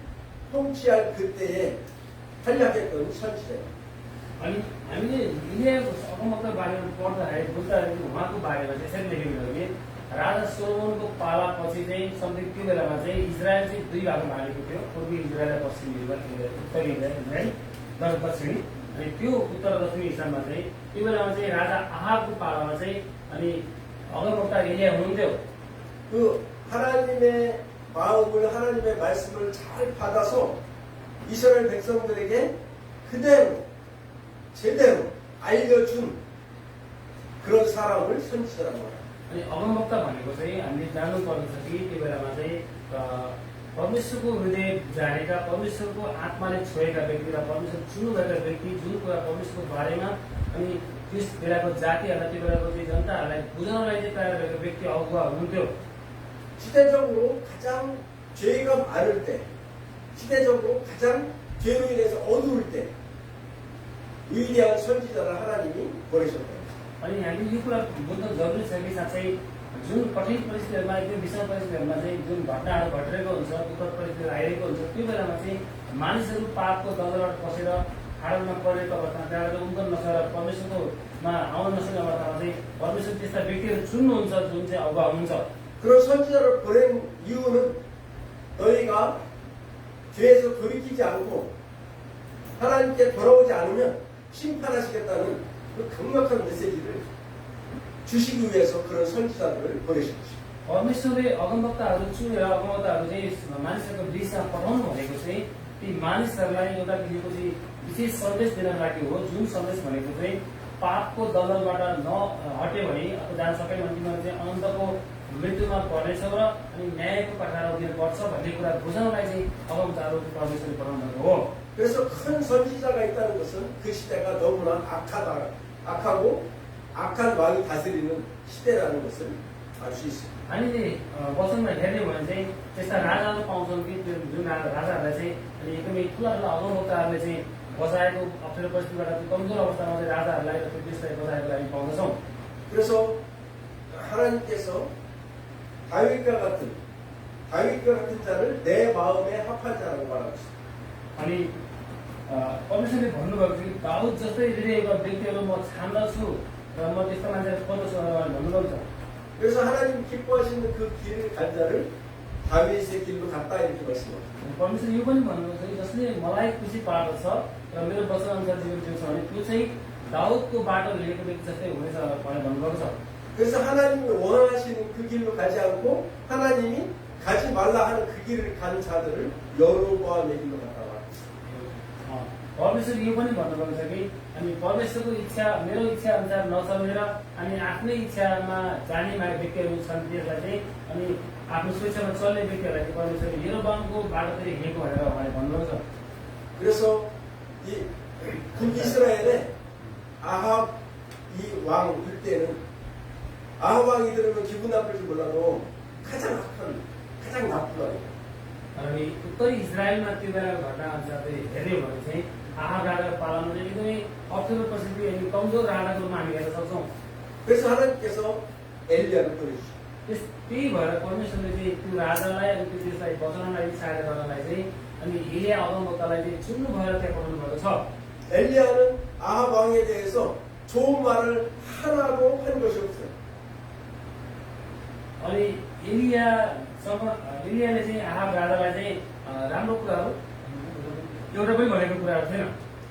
통치할 그때에 활약했던 선지자예요. अनि हामीले एलियाको अगमवक्ता बारेमा पढ्दाखेरि बुझ्दाखेरि उहाँको बारेमा त्यसरी लेखेको छ कि राजा सोलोमनको पालापछि चाहिँ सम्झिक त्यो बेलामा चाहिँ इजरायल चाहिँ दुई भागमा भागेको थियो, पूर्वी इजरायल र पश्चिमी उत्तरी इजरायल दक्षिणी। अनि त्यो उत्तर दक्षिणी हिस्सामा चाहिँ त्यो बेलामा चाहिँ राजा आहाबको पालामा चाहिँ अनि अगमवक्ता एलिया हुनुहुन्थ्यो। 그 하나님의 마음을 하나님의 말씀을 잘 받아서 이스라엘 백성들에게 그대로 제대로 알려준 그런 사람을 선지자라고 합니다. अनि अगमवक्ता भनेको चाहिँ हामीले जान्नुपर्दछ कि त्यो बेलामा चाहिँ परमेश्वरको हृदय जानेका, परमेश्वरको आत्माले छोएका व्यक्ति र परमेश्वर चुन्नुभएका व्यक्ति जुन कुरा परमेश्वरको बारेमा अनि त्यस बेलाको जातिहरूलाई त्यो बेलाको चाहिँ जनताहरूलाई बुझाउनलाई चाहिँ तयार गरेको व्यक्ति अगुवा हुनुहुन्थ्यो। 시대적으로 가장 죄가 많을 때, 시대적으로 가장 죄로 인해서 어두울 때 위대한 선지자를 하나님이 보내셨다. अनि हामीले यो कुरा बुझ्न जरुरी छ कि साँच्चै जुन कठिन परिस्थितिहरूमा एकदम विषम परिस्थितिहरूमा चाहिँ जुन घटनाहरू घटिरहेको हुन्छ, दुःखद परिस्थितिहरू आइरहेको हुन्छ, त्यो बेलामा चाहिँ मानिसहरू पापको दलदलबाट पसेर खाडलमा परेको अवस्थामा त्यहाँबाट उम्कन नसकेर परमेश्वरकोमा आउन नसकेको अवस्थामा चाहिँ परमेश्वर त्यस्ता व्यक्तिहरू चुन्नुहुन्छ जुन चाहिँ अगुवा हुनुहुन्छ। 그런 선지자를 보낸 이유는 너희가 죄에서 돌이키지 않고 하나님께 돌아오지 않으면 심판하시겠다는 그 강력한 메시지를 주시기 위해서 그런 선지자들을 보내신 것입니다. परमेश्वरले अगमवक्ताहरू चुनेर अगमवक्ताहरू चाहिँ मानिसहरूको बिचमा पठाउनु भनेको चाहिँ ती मानिसहरूलाई एउटा दिएको चाहिँ विशेष सन्देश दिनको लागि हो, जुन सन्देश भनेको चाहिँ पापको दलदलबाट नहट्यो भने अथवा जान सकेन भने तिनीहरू चाहिँ अनन्तको मृत्युमा पर्नेछ र अनि न्यायको कठारमा उभिनुपर्छ भन्ने कुरा बुझाउनलाई चाहिँ अगमवक्ताहरू परमेश्वरले पठाउनु हो। 그래서 큰 선지자가 있다는 것은 그 시대가 너무나 악하고 악한 왕이 다스리는 시대라는 것을 알 수 있습니다. हामीले वचनमा हेर्ने भने चाहिँ त्यस्ता राजाहरू पाउँछन् कि त्यो जुन राजाहरूलाई चाहिँ अनि एकदमै ठुला अगमवक्ताहरूले चाहिँ बचाएको अप्ठ्यारो परिस्थितिबाट कमजोर अवस्थामा चाहिँ राजाहरूलाई र त्यो देशलाई बचाएको हामी पाउँदछौँ। 그래서 하나님께서 다윗과 같은 자를 내 마음에 합한 자라고 말하고 있습니다. अनि परमेश्वरले भन्नुभएको थियो कि दाउद जस्तै हृदयका व्यक्तिहरू म छान्दछु र म त्यस्तो मान्छेहरू खोज्दछु भनेर भन्नुभएको छ। 그래서 하나님 기뻐하시는 그 길을 간 자를 다윗의 길로 갔다 이렇게 말씀합니다. परमेश्वरले यो पनि भन्नुभएको छ कि जसले मलाई खुसी पाएको छ र मेरो वचन अनुसार जीवन जिउँछ भने त्यो चाहिँ दाउदको बाटो लिएको व्यक्ति जस्तै हुनेछ भनेर भन्नुभएको छ। 그래서 하나님이 원하시는 그 길로 가지 않고 하나님이 가지 말라 하는 그 길을 가는 자들을 여로보암의 길로 갔다 와. परमेश्वर यो पनि भन्नुभएको छ कि अनि परमेश्वरको इच्छा मेरो इच्छा अनुसार नचलेर अनि आफ्नै इच्छामा जाने व्यक्तिहरू छन् त्यसलाई चाहिँ अनि आफ्नो स्वेच्छामा चल्ने व्यक्तिहरूलाई चाहिँ परमेश्वरले यरोबामको बाटोतिर हिँडेको भनेर उहाँले भन्नुभएको छ। 그래서 이 북이스라엘에 아합 이 왕 일때는 아합 왕이 들으면 기분 나쁠지 몰라도 가장 악한, 가장 나쁜 왕이에요. अनि उत्तरी इजरायलमा त्यो बेलाको घटना अनुसार चाहिँ हेऱ्यो भने चाहिँ आहाब राजाको पालनमा चाहिँ एकदमै अप्ठ्यारो परिस्थिति अनि कमजोर राजाको रूपमा हामी हेर्न सक्छौँ। 그래서 하나님께서 엘리야를 보내주셨어요. त्यही भएर परमेश्वरले चाहिँ त्यो राजालाई अनि त्यो देशलाई बचाउनलाई सहायता गर्नलाई चाहिँ अनि एलिया अगमवक्तालाई चाहिँ चुन्नु भएर त्यहाँ पठाउनु भएको छ। 엘리야는 아합 왕에 대해서 좋은 말을 하나도 한 것이 없어요. अनि एलियाले चाहिँ आहाब राजालाई चाहिँ राम्रो कुराहरू एउटा पनि भनेको कुराहरू थिएन।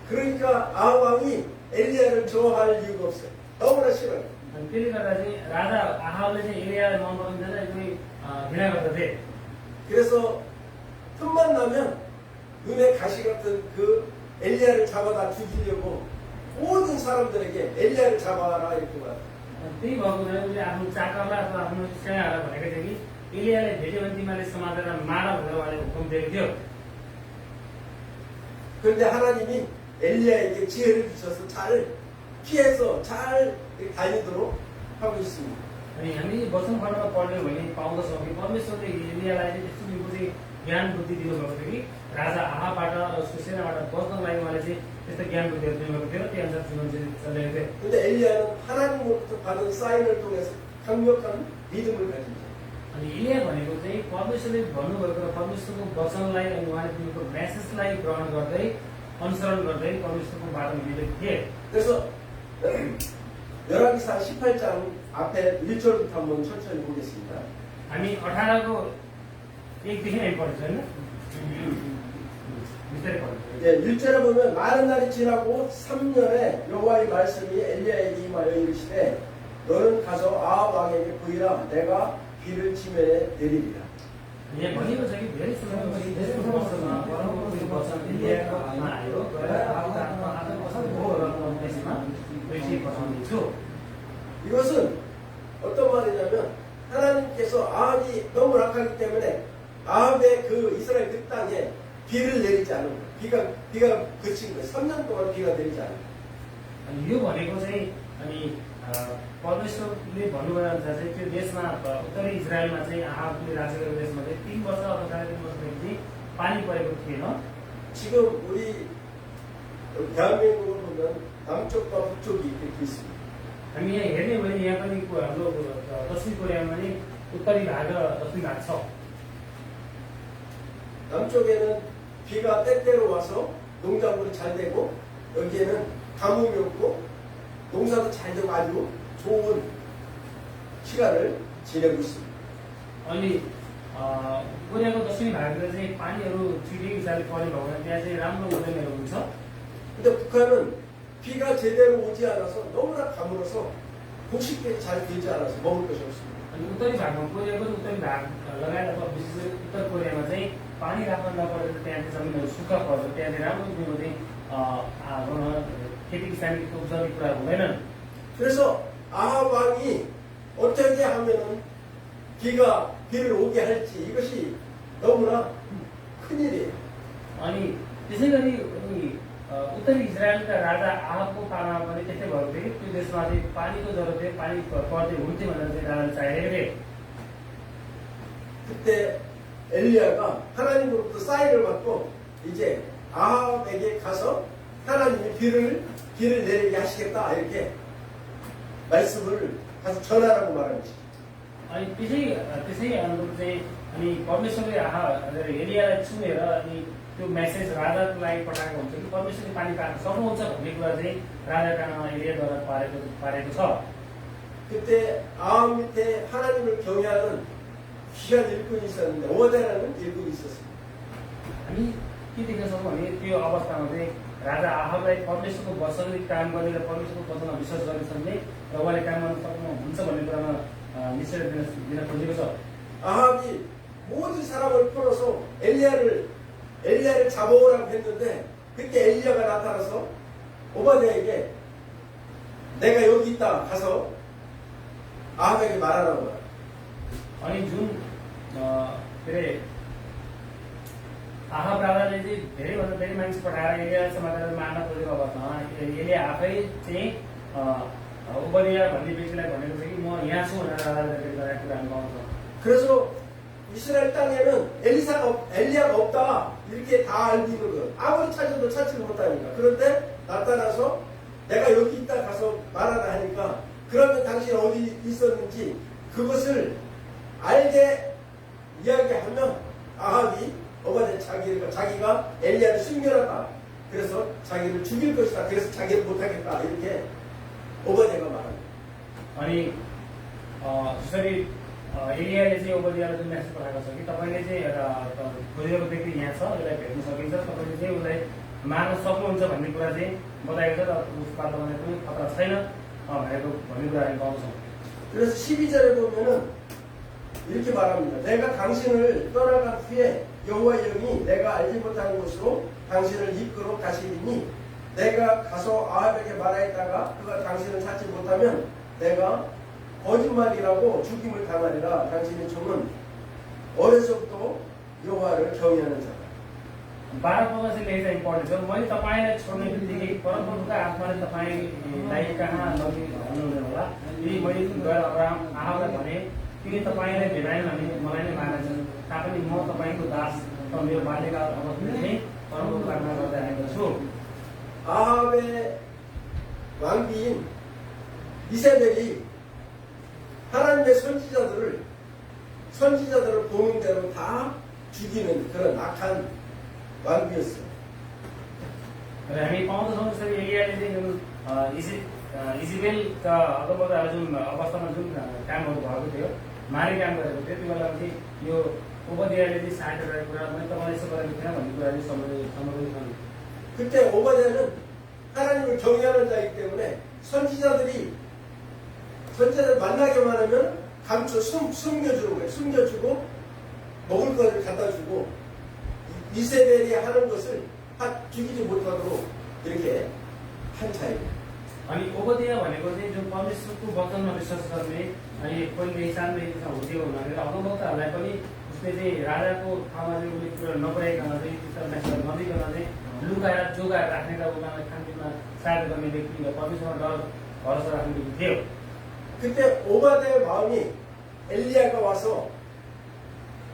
그러니까 아합 왕이 엘리야를 좋아할 이유가 없어요. 너무나 싫어요. अनि त्यसले गर्दा चाहिँ राजा आहाबले चाहिँ एलियालाई मन पराउँदैन, एकदमै घृणा गर्दथे। 그래서 틈만 나면 눈에 가시 같은 그 엘리야를 잡아다 죽이려고 모든 사람들에게 엘리야를 잡아라 이렇게 말해요. त्यही भएको हुनाले उसले आफ्नो चाकरलाई अथवा आफ्नो सेनाहरूलाई भनेको थियो कि एलियाले भेट्यो भने तिमीले समातेर मार भनेर उहाँले हुकुम दिएको थियो। 그런데 하나님이 엘리야에게 지혜를 주셔서 잘 피해서 잘 다니도록 하고 있습니다. अनि हामी वचन खण्डमा पढ्यौँ भने पाउँदछौँ कि परमेश्वरले एलियालाई चाहिँ त्यस्तो किसिमको चाहिँ ज्ञान बुद्धि दिनुभएको थियो कि राजा आहाबाट र उसको सेनाबाट बच्नको लागि उहाँले चाहिँ त्यस्तो ज्ञान बुद्धिहरू दिनुभएको थियो र त्यही अनुसार जीवन चाहिँ चलिरहेको थियो। 근데 엘리야는 하나님으로부터 받은 사인을 통해서 강력한 믿음을 가집니다. अनि एलिया भनेको चाहिँ परमेश्वरले भन्नुभएको र परमेश्वरको वचनलाई अनि उहाँले दिएको मेसेजलाई ग्रहण गर्दै अनुसरण गर्दै परमेश्वरको बाटोमा हिँडेको थिए। 그래서 열왕기상 18장 앞에 1절부터 한번 천천히 보겠습니다. हामी 18को 1देखि नै पढ्छौँ हैन? बिस्तारै पढ्छौँ। 예, 1절에 보면 많은 날이 지나고 3년에 여호와의 말씀이 엘리야에게 임하여 이르시되 너는 가서 아합 왕에게 보이라 내가 비를 지면에 내리리라. यहाँ भनिएको छ कि धेरै समयपछि त्यसको वर्षमा परमप्रभुको वचन एलियाको आत्मा आयो गएर आफूको आत्मा आफै बस्दै हो र म त्यसमा वृष्टि पठाउनेछु। 이것은 어떤 말이냐면 하나님께서 아합이 너무 악하기 때문에 아합의 그 이스라엘 그 땅에 비를 내리지 않은 거예요. 비가 그친 거예요. 3년 동안 비가 내리지 않은 거예요. अनि यो भनेको चाहिँ अनि परमेश्वरले भन्नुभयो अनुसार चाहिँ त्यो देशमा उत्तरी इजरायलमा चाहिँ आहाबले राज्य गरेको देशमा चाहिँ 3 वर्ष अथवा 3.5 वर्षदेखि चाहिँ पानी परेको थिएन। 지금 우리 대한민국을 보면 남쪽과 북쪽이 이렇게 있습니다. हामी यहाँ हेर्ने भने यहाँ पनि हाम्रो दक्षिण कोरियामा पनि उत्तरी भाग र दक्षिण भाग छ। 남쪽에는 비가 때때로 와서 농작물이 잘 되고 여기에는 가뭄이 없고 농사도 잘 되고 아주 좋은 시간을 지내고 있습니다. अनि कोरियाको दक्षिणी भागतिर चाहिँ पानीहरू छिटै हिसाबले परे भएको हुनाले त्यहाँ चाहिँ राम्रो उब्जनीहरू हुन्छ। 근데 북한은 비가 제대로 오지 않아서 너무나 가물어서 곡식들이 잘 되지 않아서 먹을 것이 없습니다. अनि उत्तरी भागमा कोरियाको उत्तरी भाग लगायत अथवा विशेष गरी उत्तर कोरियामा चाहिँ पानी राख्न नपरेर त्यहाँ चाहिँ जमिनहरू सुक्खा पर्छ, त्यहाँ चाहिँ राम्रो किसिमको चाहिँ खेती किसानीको उब्जनी कुरा हुँदैनन्। 그래서 아합 왕이 어떻게 하면은 비를 오게 할지 이것이 너무나 큰일이에요. अनि त्यसै गरी उत्तरी इजरायलका राजा आहाबको पालामा पनि त्यस्तै भएको थियो कि त्यो देशमा चाहिँ पानीको जरुरत थियो, पानी पर्दै हुन्थ्यो भनेर चाहिँ राजाले चाहिरहेको थिए। 그때 엘리야가 하나님으로부터 사인을 받고 이제 아합에게 가서 하나님이 비를 내리게 하시겠다 이렇게 말씀을 가서 전하라고 말하는 것이죠. अनि त्यसै अनुरूप चाहिँ अनि परमेश्वरले एलियालाई छुनेर अनि त्यो मेसेज राजाको लागि पठाएको हुन्छ कि परमेश्वरले पानी पार्न सक्नुहुन्छ भन्ने कुरा चाहिँ राजा कानमा एलियाद्वारा पारेको छ। 그때 아합 밑에 하나님을 경외하는 귀한 일꾼이 있었는데 오데라는 일꾼이 있었습니다. हामी के देख्न सक्छौँ भने त्यो अवस्थामा चाहिँ राजा आहाबलाई परमेश्वरको वचनले काम गर्ने र परमेश्वरको वचनमा विश्वास गरेछन् भने र उहाँले काम गर्न सक्नुहुन्छ भन्ने कुरामा निश्चय दिन खोजेको छ। 아합이 모든 사람을 풀어서 엘리야를 잡아오라고 했는데 그 그때 엘리야가 나타나서 오바댜에게 내가 여기 있다 가서 아합에게 말하라고 말해. अनि जुन के अरे आहाब राजाले चाहिँ धेरैभन्दा धेरै मानिस पठाएर एलिया समातेर मार्न खोजेको अवस्थामा एलिया आफै चाहिँ ओबदिया भन्ने व्यक्तिलाई भनेको छ कि म यहाँ छु भनेर राजाले गरेको कुरा हामी पाउँछौँ। 그래서 이스라엘 땅에는 엘리야가 없다 이렇게 다 알고 있는 거예요. 아무리 찾아도 찾지를 못하니까. 그런데 나타나서 내가 여기 있다 가서 말하라 하니까 그러면 당신 어디 있었는지 그것을 알게 이야기하면 아합이 오바댜 자기가 엘리야를 숨겨놨다. 그래서 자기를 죽일 것이다. 그래서 자기를 못하겠다. 이렇게 오바댜가 말합니다. अनि जसरी एलियाले चाहिँ ओबदियालाई जुन मेसेज पठाएको छ कि तपाईँले चाहिँ एउटा खोजेको व्यक्ति यहाँ छ, यसलाई भेट्न सकिन्छ, तपाईँले चाहिँ उसलाई मार्न सक्नुहुन्छ भन्ने कुरा चाहिँ बताएको छ र उसबाट भने कुनै खतरा छैन भन्ने कुरा हामी पाउँछौँ। 그래서 12절에 보면은 이렇게 말합니다. 내가 당신을 떠나간 후에 여호와의 영이 내가 알지 못하는 곳으로 당신을 이끌어 가시리니 내가 가서 아합에게 말하였다가 그가 당신을 찾지 못하면 내가 거짓말이라고 죽임을 당하리라. 당신의 종은 어려서부터 여호와를 경외하는 자다. 12 पदमा चाहिँ लेखेको इम्पोर्टेन्ट छ। मैले तपाईँलाई छोड्ने बित्तिकै परमप्रभुका आत्माले तपाईँलाई कहाँ लगी भन्नुहुँदैन होला। यदि मैले गएर आहाबलाई भने तिमी तपाईँलाई भेटाएन भने मलाई नै मार्नेछ, तापनि म तपाईँको दास र मेरो बाल्यकाल अवस्थादेखि परमप्रभुको आत्मा गर्दै आएको छु। 아합의 왕비인 이세벨이 하나님의 선지자들을 보는 대로 다 죽이는 그런 악한 왕비였어요. र हामी पाउँदछौँ जसरी एलियाले चाहिँ जुन इजिबेलका अगमबाट जुन अवस्थामा जुन कामहरू भएको थियो, मारे काम गरेको थियो, त्यो बेला चाहिँ यो ओबदियाले चाहिँ साथ गरेको कुरा मैले तपाईँलाई यसो गरेको थिएन भन्ने कुरा चाहिँ सम्बन्धित छन्। 그때 오바댜는 하나님을 경외하는 자이기 때문에 선지자들 만나기만 하면 숨겨주는 거예요. 숨겨주고 먹을 것을 갖다 주고 이세벨이 하는 것을 죽이지 못하도록 이렇게 한 자입니다. अनि ओबदिया भनेको चाहिँ जुन परमेश्वरको वचनमा विश्वास गर्ने अनि पहिले सानो हुन्थ्यो भनेर अगमवक्ताहरूलाई पनि उसले चाहिँ राजाको ठाउँमा चाहिँ उसले कुरा नपुर्याइकन चाहिँ त्यस्तो मेसेज नदिकन चाहिँ लुकाएर जोगाएर राख्ने र उनीहरूलाई खानपिनमा साथ गर्ने व्यक्ति र परमेश्वरमा डर भरोसा राख्ने व्यक्ति थियो। 그때 오바댜의 마음이 엘리야가 와서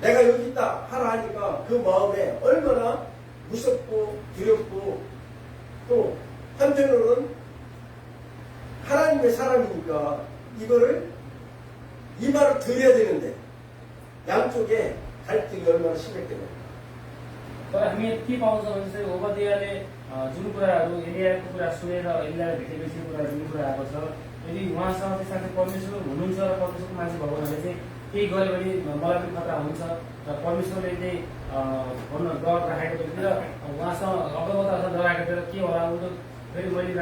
내가 여기 있다 하라 하니까 그 마음에 얼마나 무섭고 두렵고 또 한편으로는 하나님의 사람이니까 이거를 이 말을 들어야 되는데 양쪽에 갈등이 얼마나 심했겠냐. तर हामी के पाउँछौँ भने चाहिँ ओबदियाले जुन कुराहरू एलियाको कुरा सुनेर एलियाले भेटेपछि कुरा जुन कुरा आएको छ, यदि उहाँसँग चाहिँ साथै परमेश्वर हुनुहुन्छ र परमेश्वरको मान्छे भएको हुनाले चाहिँ केही गऱ्यो भने मलाई पनि खतरा हुन्छ र परमेश्वरले चाहिँ भन्न डर राखेको थियो र उहाँसँग अगमवक्तासँग डराएको थियो र के होला उनको फेरि मैले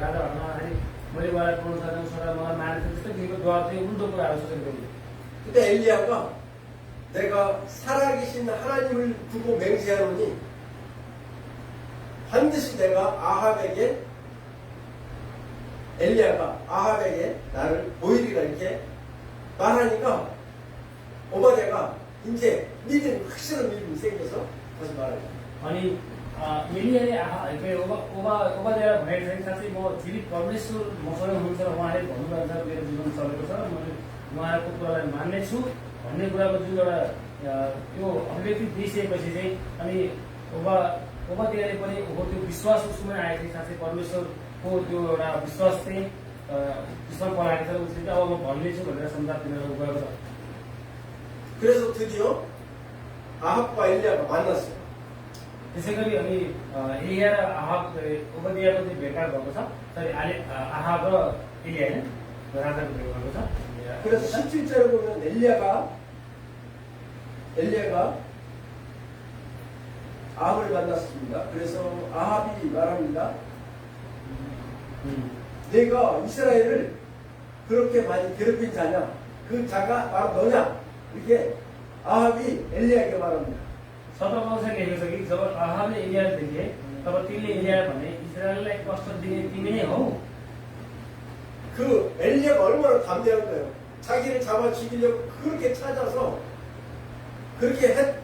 राजा भन्दाखेरि मैले गएर पुर्नु सक्दैन उसलाई मलाई मारेको त्यस्तो किसिमको डर थियो, उल्टो कुराहरू सोचेको थियो। 그때 엘리야가 내가 살아계신 하나님을 두고 맹세하노니 반드시 내가 엘리야가 아합에게 나를 보이리라 이렇게 말하니까 오바댜가 이제 확실한 믿음이 생겨서 다시 말합니다. अनि एलियाले ओबदियालाई भनेको छ साँच्चै म जीवित परमेश्वर मसँग हुनुहुन्छ र उहाँले भन्नुभयो अनुसार मेरो जीवन चलेको छ र मैले उहाँको कुरालाई मान्नेछु भन्ने कुराको जुन एउटा यो अभिव्यक्ति दिइसकेपछि चाहिँ अनि ओबदियाले पनि त्यो विश्वास उसमा आएको थियो। साँच्चै परमेश्वरको त्यो एउटा विश्वास चाहिँ विश्वास पलाएको छ, उसले चाहिँ अब म भन्नेछु भनेर संसार दिएर गएको छ। 그래서 드디어 아합과 엘리야가 만났어요. त्यसै गरी अनि एलिया र आहाब ओबदियाको चाहिँ भेटघाट भएको छ। आहाब र एलिया राजाको भेट भएको छ। 그래서 17절에 보면 엘리야가 아합을 만났습니다. 그래서 아합이 말합니다. 내가 이스라엘을 그렇게 많이 괴롭힌 자냐? 그 자가 바로 너냐? 이렇게 아합이 엘리야에게 말합니다. 17 लेखेको छ कि जब आहाबले एलियाले देखे तब तिमीले एलिया भने इस्राएललाई कष्ट दिने तिमी नै हौ। 그 엘리야가 얼마나 담대한 거예요. 자기를 잡아 죽이려고 그렇게 찾아서 그렇게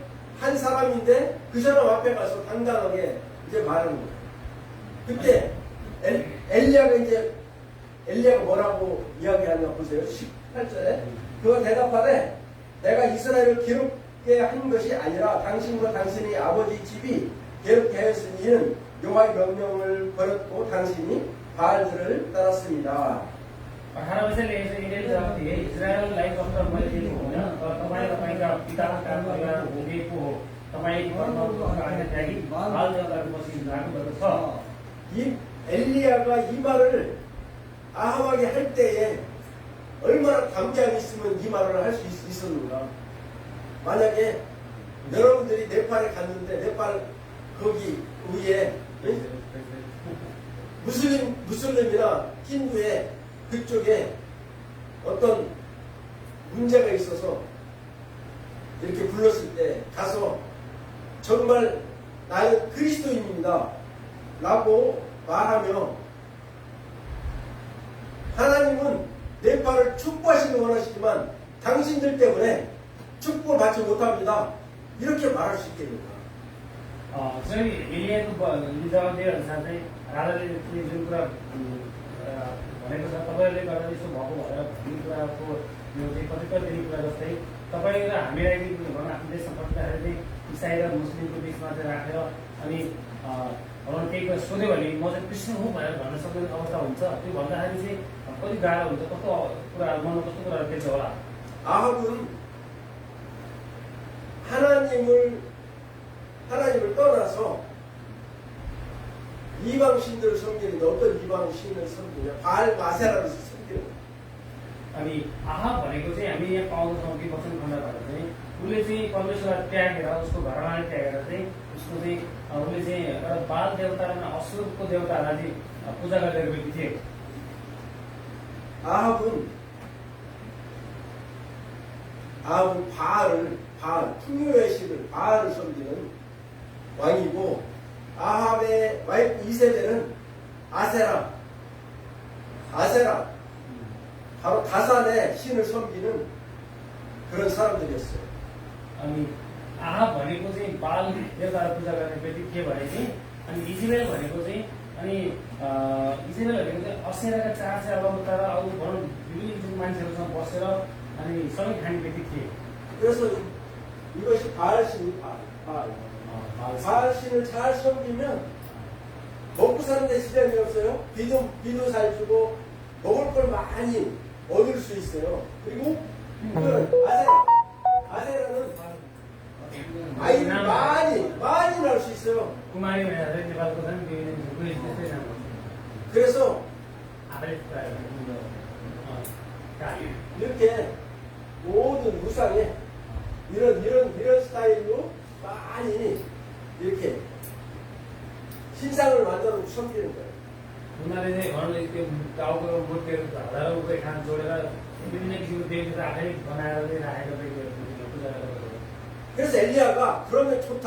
한 사람인데 그 사람 앞에 가서 당당하게 이제 말하는 거예요. 그때 엘리야가 뭐라고 이야기하냐 보세요. 18절에 그가 대답하되 내가 이스라엘을 괴롭게 한 것이 아니라 당신과 당신의 아버지 집이 괴롭게 하였으니 이는 여호와의 명령을 버렸고 당신이 바알들을 따랐습니다. 18 वर्षले एलियाले जवाफ दिए इस्राएललाई कष्ट मैले दिएको होइन तर तपाईँ तपाईँका पिताको काम गरेर भोगेको हो। तपाईँ कर्मको आज्ञा त्यागी बाल देवताको पछि लाग्नुभएको छ। 이 엘리야가 이 말을 아합에게 할 때에 얼마나 담대함이 있으면 이 말을 할 수 있었는가. 만약에 여러분들이 네팔에 갔는데 네팔 거기 위에 무슬림이나 힌두에 그쪽에 어떤 문제가 있어서 이렇게 불렀을 때 가서 정말 나는 그리스도인입니다 라고 말하며 하나님은 네팔을 축복하시길 원하시지만 당신들 때문에 축복을 받지 못합니다. 이렇게 말할 수 있겠는가? चाहिँ एलियाको जवाफ दिए अनुसार चाहिँ राजाले जुन कुरा भनेको छ तपाईँहरूले गर्दा यसो भएको भएर भन्ने कुराको यो चाहिँ कतिपय दिने कुरा जस्तै तपाईँ र हामीलाई भनौँ आफ्नो देशमा पठाउँदाखेरि चाहिँ इसाई र मुस्लिमको बिचमा चाहिँ राखेर अनि भनौँ केही कुरा सोध्यो भने म चाहिँ कृष्ण हुँ भनेर भन्न सक्ने अवस्था हुन्छ। त्यो भन्दाखेरि चाहिँ कति गाह्रो हुन्छ, कस्तो कुराहरू मनमा कस्तो कुराहरू देख्छ होला। 아합은 하나님을 떠나서 이방 신들을 섬기는데 어떤 이방 신을 섬기냐? 바알 마세라를 섬기는 거예요. अनि आहा भनेको चाहिँ हामी यहाँ पाउँछौँ कि वचन खण्डबाट चाहिँ उसले चाहिँ परमेश्वरलाई त्यागेर उसको घरमालाई त्यागेर चाहिँ उसको चाहिँ उसले चाहिँ एउटा बाल देवता र असुरको देवतालाई चाहिँ पूजा गरेको व्यक्ति थिए। 아합은 바알, 풍요의 신을 바알을 섬기는 왕이고 아합의 와이프 이세벨은 아세라 바로 다산의 신을 섬기는 그런 사람들이었어요. अनि आहा भनेको चाहिँ बाल देवतालाई पूजा गर्ने व्यक्ति के भने चाहिँ अनि इजरायल भनेको चाहिँ अनि इजरायल भनेको चाहिँ असेराका 400 अवतार र अरू भनौँ विभिन्न मान्छेहरूसँग बसेर अनि सबै खाने व्यक्ति थिए। 그래서 이것이 바알 신이 바알 신을 잘 섬기면 먹고 사는 데 시간이 없어요. 비도 잘 주고 먹을 걸 많이 얻을 수 있어요. 그리고 아세라는 아이를 많이 낳을 수 있어요. कुमारी भनेर नेपालको छन् विभिन्न 그래서 आफैले 이렇게 모든 우상에 이런 스타일로 많이 이렇게 신상을 만들어 섬기는 거예요. उनीहरूले चाहिँ घरले त्यो टाउको मूर्तिहरू हजारौँ रुपियाँ खान जोडेर विभिन्न किसिमको देवता आफै बनाएर चाहिँ राखेको व्यक्तिहरू पूजा गरेको। 그래서 엘리야가 그러면 좋다.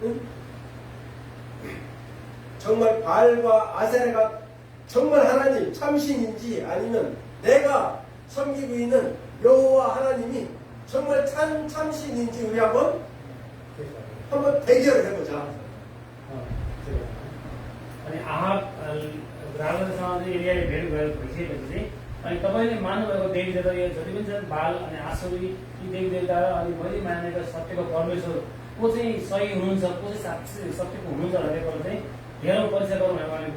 응? 정말 바알과 아세라가 정말 하나님 참신인지 아니면 내가 섬기고 있는 여호와 하나님이 정말 참신인지 우리 한번 대결을 해보자. अनि आहा राजासँग चाहिँ एलियाले भेट भइसकेपछि चाहिँ अनि तपाईँले मान्नुभएको देवी देवता यो जति पनि छन् बाल अनि आसुरी यी देवी देवता र अनि मैले मानेको सत्यको परमेश्वर को चाहिँ सही हुनुहुन्छ, को चाहिँ साँच्चै सत्यको हुनुहुन्छ भनेर चाहिँ हेरौँ परीक्षा गरौँ भनेर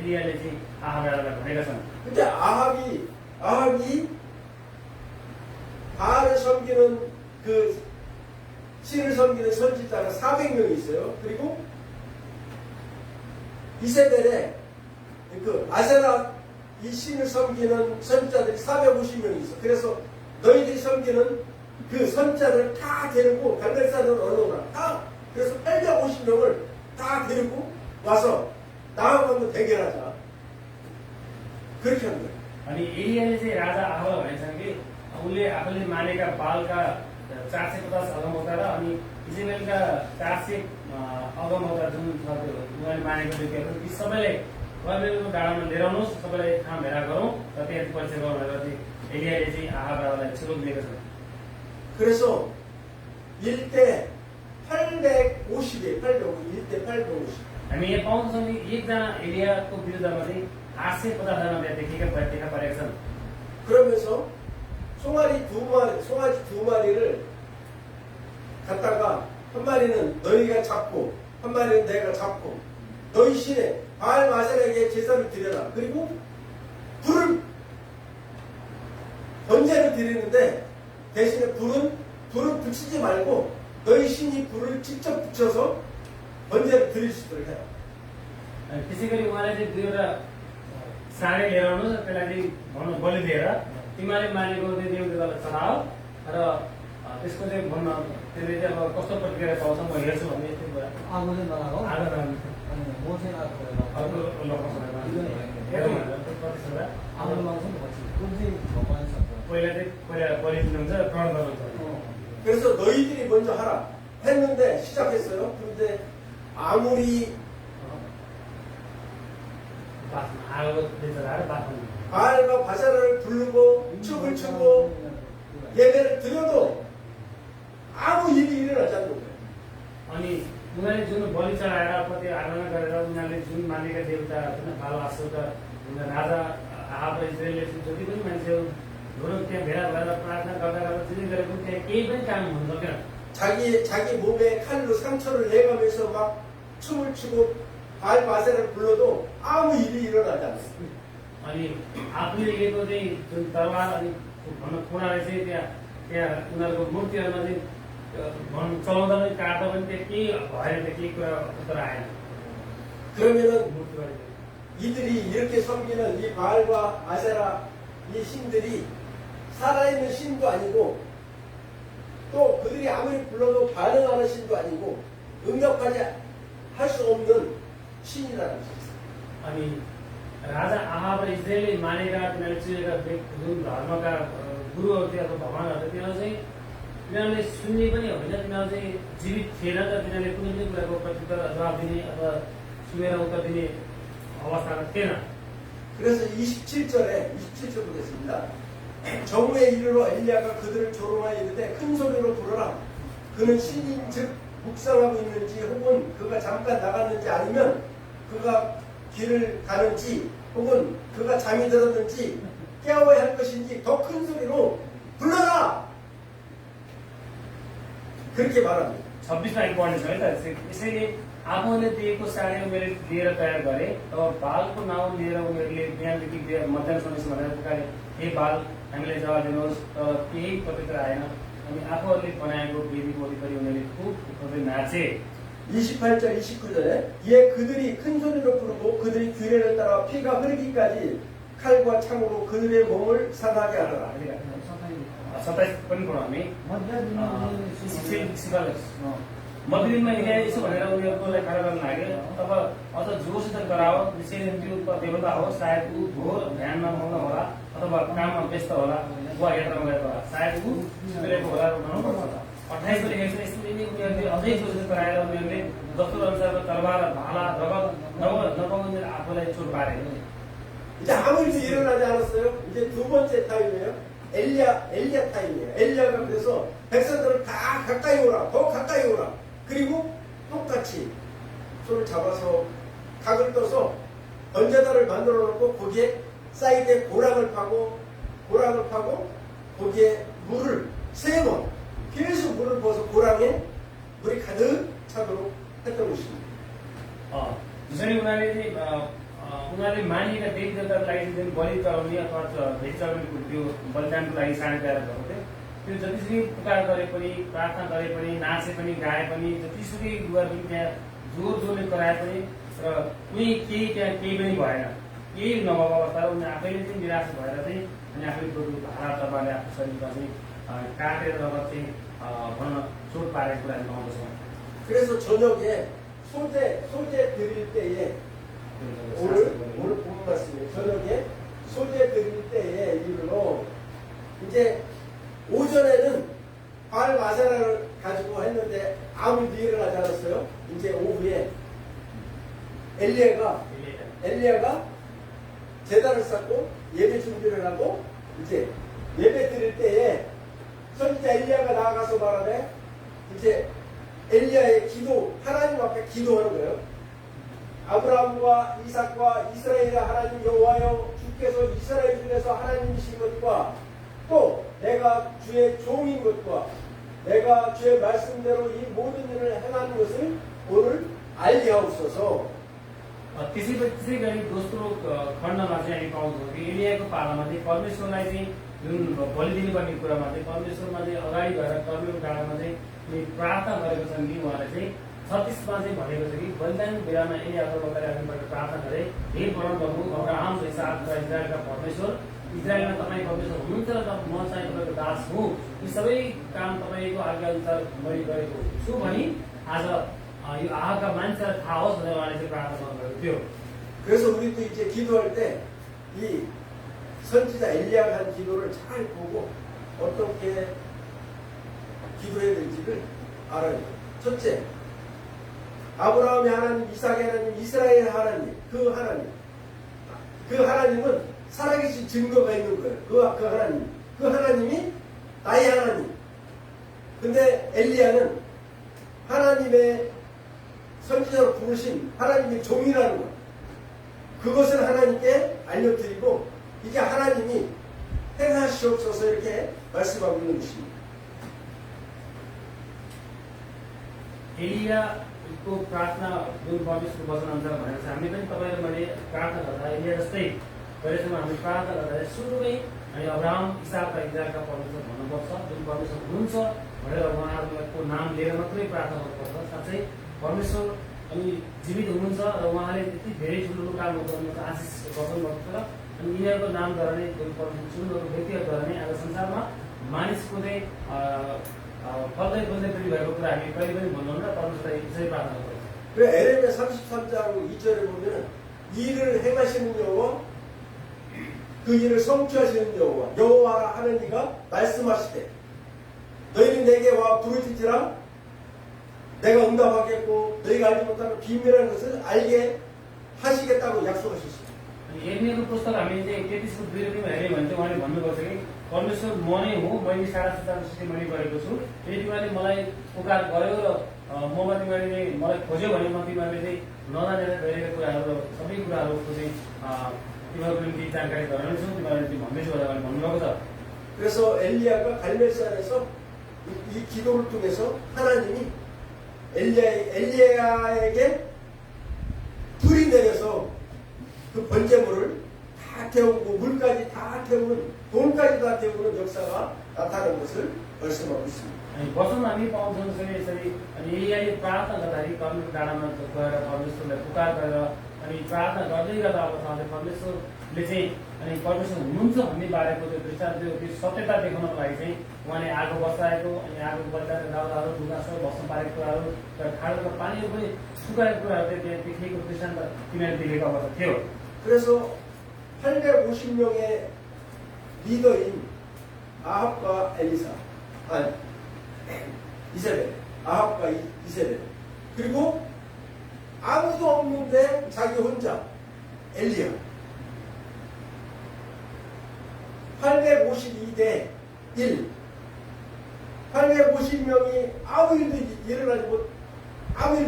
एलियाले चाहिँ आहा राजालाई भनेका छन्। 근데 아합이 바알을 섬기는 그 신을 섬기는 선지자가 400명이 있어요. 그리고 이세벨에 그 아세라 이 신을 섬기는 선지자들이 450명이 있어. 그래서 너희들이 섬기는 그 선지자들을 다 데리고 갈멜산으로 올라오라. 다 그래서 850명을 다 데리고 와서 나하고 한번 대결하자. 그렇게 한 거예요. अनि एलियाले चाहिँ राजा आहाबलाई भनेछन् कि उसले आफूले मानेका बालका 450 अगमवक्ता र अनि इजेबेलका 400 अगमवता जुन छ त्यो उहाँले मानेको व्यक्तिहरू ती सबैलाई कर्मेलको डाँडामा लिएर आउनुहोस्, सबैलाई एक ठाउँ भेला गरौँ र त्यहाँ परिचय गरौँ भनेर चाहिँ एलियाले चाहिँ आहाबलाई छिटो दिएको छ। 그래서 1대 850에 1대 850. हामी यहाँ पाउँछौँ कि एकजना एलियाको विरुद्धमा चाहिँ 850जना देखा परेका छन्। 그러면서 송아지 두 마리를 갖다가 한 마리는 너희가 잡고 한 마리는 내가 잡고 너희 신에 바알 마셀에게 제사를 드려라. 그리고 불을 번제를 드리는데 대신에 불을 붙이지 말고 너희 신이 불을 직접 붙여서 번제를 드릴 수 있도록 해라. त्यसै गरी उहाँले चाहिँ दुईवटा साँडे लिएर आउनुहोस् र त्यसलाई चाहिँ भनौँ बलि दिएर तिमीले मानेको देवदेवतालाई चढाओ र त्यसको चाहिँ भन्न त्यसले चाहिँ अब कस्तो प्रतिक्रिया पाउँछ म हेर्छु भन्ने यस्तो कुरा। आगोले नलागो आगो अनि मोसे नलागो अर्को हेरौँ प्रतिशत आगो लगाउँछ नि पछि कुन चाहिँ भगवान सक्छ पहिला बलि दिनुहुन्छ ग्रहण गर्नुहुन्छ। 그래서 너희들이 먼저 하라 했는데 시작했어요. 그런데 아무리 आगो चढाएर बाथरुम 바알과 바사라를 부르고 춤을 추고 예배를 드려도 아무 일이 일어나지 않는 거예요. अनि उनीहरूले जुन बलि चढाएर कति आराधना गरेर उनीहरूले जुन मानेका देवता बाल आशुका राजा आहाब र इजरायलले जति पनि मान्छेहरू त्यहाँ भेला भएर प्रार्थना गर्दा गर्दा जुन गरेको त्यहाँ केही पनि काम हुन सकेन। 자기 몸에 칼로 상처를 내가면서 막 춤을 추고 바알 바사라를 불러도 아무 일이 일어나지 않았어요. अनि आफूले लिएको चाहिँ जुन तरवार अनि कुराले चाहिँ त्यहाँ उनीहरूको मूर्तिहरूमा चाहिँ चलाउँदा पनि काट्दा पनि त्यहाँ केही भएन, त्यहाँ केही कुरा उत्तर आएन। 그러면은 मूर्तिबाट 이들이 이렇게 섬기는 이 바알과 아세라 이 신들이 살아있는 신도 아니고 또 그들이 아무리 불러도 반응하는 신도 아니고 응답하지 할 수 없는 신이라는 것이죠. अनि राजा आहाब र इजरायलले मानेका तिनीहरूले चिनेका जुन धर्मका गुरुहरू थियो अथवा भगवानहरू तिनीहरू चाहिँ तिनीहरूले सुन्ने पनि होइन, तिनीहरू चाहिँ जीवित थिएन र तिनीहरूले कुनै पनि कुराको प्रत्युत्तर जवाब दिने अथवा सुनेर उत्तर दिने अवस्थामा थिएन। 그래서 27절 보겠습니다. 정오에 이르러 엘리야가 그들을 조롱하여 이르되 큰 소리로 부르라. 그는 신인 즉 묵상하고 있는지 혹은 그가 잠깐 나갔는지 아니면 그가 길을 가는지 혹은 그가 잠이 들었는지 깨워야 할 것인지 더 큰 소리로 불러라. 그렇게 말합니다. 26मा एक पढ्ने छ है त। यसैले आफूले दिएको साडी उनीहरूले लिएर तयार गरे तब बालको नाउँ लिएर उनीहरूले बिहानदेखि मध्याहसम्म भनेर पुकारे, हे बाल हामीलाई जवाब दिनुहोस्, तर केही प्रतिक्रिया आएन। अनि आफूहरूले बनाएको वेदीको वरिपरि उनीहरूले खुब खुबै नाचे। 28절 29절에 이에 그들이 큰 소리로 부르고 그들이 규례를 따라 피가 흐르기까지 칼과 창으로 그들의 몸을 상하게 하더라. 27 पनि पढौँ हामी। मध्यदिनमा एलिया यसो भनेर उनीहरूलाई खडा गर्न लाग्यो, तब अझ जोसित गराओ, विशेष त्यो देवता हो, सायद ऊ घोर ध्यानमा मग्न होला अथवा काममा व्यस्त होला वा यात्रामा गएको होला, सायद ऊ सुतेको होला भन्नु पर्छ। 28 मा लेखेको छ यसरी उनीहरूले अझै जोसित गराएर उनीहरूले जस्तो अनुसारको तरबार भाला रगत नपाउने आफूलाई चोट पारे। 이제 아무 일도 일어나지 않았어요. 이제 두 번째 타임이에요. 엘리야 타임이에요. 엘리야가 그래서 백성들을 다 가까이 오라, 더 가까이 오라. 그리고 똑같이 손을 잡아서 각을 떠서 번제단을 만들어 놓고 거기에 사이드에 고랑을 파고 거기에 물을 3번 계속 물을 부어서 고랑에 물이 가득 차도록 했던 것입니다. जसरी उनीहरूले मानिएका देवी देवताको लागि जुन बलि चढाउने अथवा भेट चढाउनेको त्यो बलिदानको लागि साँडे तयार भएको थियो, त्यो जतिसुकै पुकार गरे पनि, प्रार्थना गरे पनि, नाचे पनि, गाए पनि, जतिसुकै गुहार पनि त्यहाँ जोरले कराए पनि र त्यहाँ केही पनि भएन, केही नभएको अवस्था उनी आफैले चाहिँ निराश भएर चाहिँ अनि आफैले भाडा तरबारले आफ्नो शरीरमा चाहिँ काटेर रगत चाहिँ भन्न चोट पारेको कुरा पाउँदछौँ। 그래서 저녁에 소재 드릴 때에 오늘 본 말씀이에요. 저녁에 소재 드릴 때에 이르러 이제 오전에는 바알 마세라를 가지고 했는데 제단을 쌓고 예배 준비를 하고 이제 예배 드릴 때에 선지자 엘리야가 나아가서 말하되 이제 엘리야의 기도, 하나님 앞에 기도하는 거예요. 아브라함과 이삭과 이스라엘의 하나님 여호와여, 주께서 이스라엘 중에서 하나님이신 것과 또 내가 주의 종인 것과 내가 주의 말씀대로 이 모든 일을 행하는 것을 오늘 알게 하옵소서. त्यसै गरी दोस्रो खण्डमा चाहिँ हामी पाउँछौँ कि एलियाको पालामा चाहिँ परमेश्वरलाई चाहिँ जुन बलिदिनु पर्ने कुरामा चाहिँ परमेश्वरमा चाहिँ अगाडि गएर कर्मेल डाँडामा चाहिँ प्रार्थना गरेको छन् कि उहाँले चाहिँ 36मा चाहिँ भनेको छ कि बलिदान बेलामा एलियाको अगाडिबाट प्रार्थना गरे, हे परमप्रभु अब्राहम इसाक र इजरायलका परमेश्वर, इजरायलमा तपाईँ परमेश्वर हुनुहुन्छ र म चाहिँ तपाईँको दास हुँ, यी सबै काम तपाईँको आज्ञा अनुसार मैले गरेको छु भनी आज यो आहाका मान्छेलाई थाहा होस् भनेर उहाँले चाहिँ प्रार्थना गर्नुभएको थियो। 그래서 우리도 이제 기도할 때 이 선지자 엘리야가 한 기도를 잘 보고 어떻게 기도해야 될지를 알아야 돼요. 첫째, 아브라함의 하나님, 이삭의 하나님, 이스라엘의 하나님, 그 하나님은 살아계신 증거가 있는 거예요. 그 하나님이 나의 하나님. 근데 엘리야는 하나님의 선지자로 부르신 하나님의 종이라는 것. 그것을 하나님께 알려드리고 이게 하나님이 행하시옵소서 이렇게 말씀하고 있는 것입니다. एलियाको प्रार्थना जुन परमेश्वरको वचन अनुसार भनेको छ, हामीले पनि तपाईँ र मैले प्रार्थना गर्दा एलिया जस्तै गरेसम्म हामी प्रार्थना गर्दा सुरुमै हामी अब्राहम इसाक र इजरायलका परमेश्वर भन्नुपर्छ, जुन परमेश्वर हुनुहुन्छ भनेर उहाँहरूको नाम लिएर मात्रै प्रार्थना गर्नुपर्छ। साँच्चै परमेश्वर अनि जीवित हुनुहुन्छ र उहाँले त्यति धेरै ठुलो कामहरू गर्नुहुन्छ, आशिष गर्नुहुन्छ र अनि यिनीहरूको नामद्वारा नै जुन परमेश्वर व्यक्तिहरूद्वारा नै आज संसारमा मानिसको चाहिँ फल्दै फल्दै पीडि भएको कुरा हामी कहिले पनि भन्नुहुन्न र परमेश्वरलाई यसरी प्रार्थना गर्छौँ। 그래 에레미야 33장 2절에 보면 일을 행하시는 여호와, 그 일을 성취하시는 여호와라 하는 이가 말씀하시되 너희는 내게 와 부르짖으라 내가 응답하겠고 너희가 알지 못하는 비밀한 것을 알게 하시겠다고 약속하셨습니다. एर्मियाको पुस्तक हामीले चाहिँ 33को 2 रुपैयाँमा हेऱ्यौँ भने चाहिँ उहाँले भन्नुभएको छ कि परमेश्वर म नै हो, मैले सारा संसार सृष्टि मैले गरेको छु, यदि तिमीहरूले मलाई पुकार गर्यो र ममा तिमीहरूले मलाई खोज्यो भने म तिमीहरूले चाहिँ नजानेर गरेका कुराहरू र सबै कुराहरूको चाहिँ तिमीहरूको निम्ति जानकारी गराउनेछु, तिमीहरूले भन्दैछु भनेर भन्नुभएको छ। 그래서 엘리야가 갈멜산에서 이 기도를 통해서 하나님이 엘리야에게 불이 내려서 그 번제물을 다 태우고 물까지 다 태우는, 돈까지 다 태우는 역사가 나타나는 것을 말씀하고 있습니다. अनि वचन हामी पाउँछौँ जसरी यसरी अनि एलियाले प्रार्थना गर्दाखेरि कर्मेलको डाँडामा गएर परमेश्वरलाई पुकार गरेर अनि प्रार्थना गर्दै गर्दा अब उहाँले परमेश्वरले चाहिँ अनि परमेश्वर हुनुहुन्छ भन्ने बारेको त्यो दृष्टान्त त्यो सत्यता देखाउनको लागि चाहिँ उहाँले आगो बसाएको अनि आगो बसाएर दाउराहरू ढुङ्गा सबै भस्म पारेको कुराहरू र खाडोको पानीहरू पनि सुकाएको कुराहरू चाहिँ त्यहाँ देखिएको दृष्टान्त तिनीहरूले देखेको अवस्था थियो। 그래서 850명의 리더인 아합과 이세벨, 아합과 이세벨, 그리고 아무도 없는데 자기 혼자 엘리야, 852대 1, 850명이 아무 일도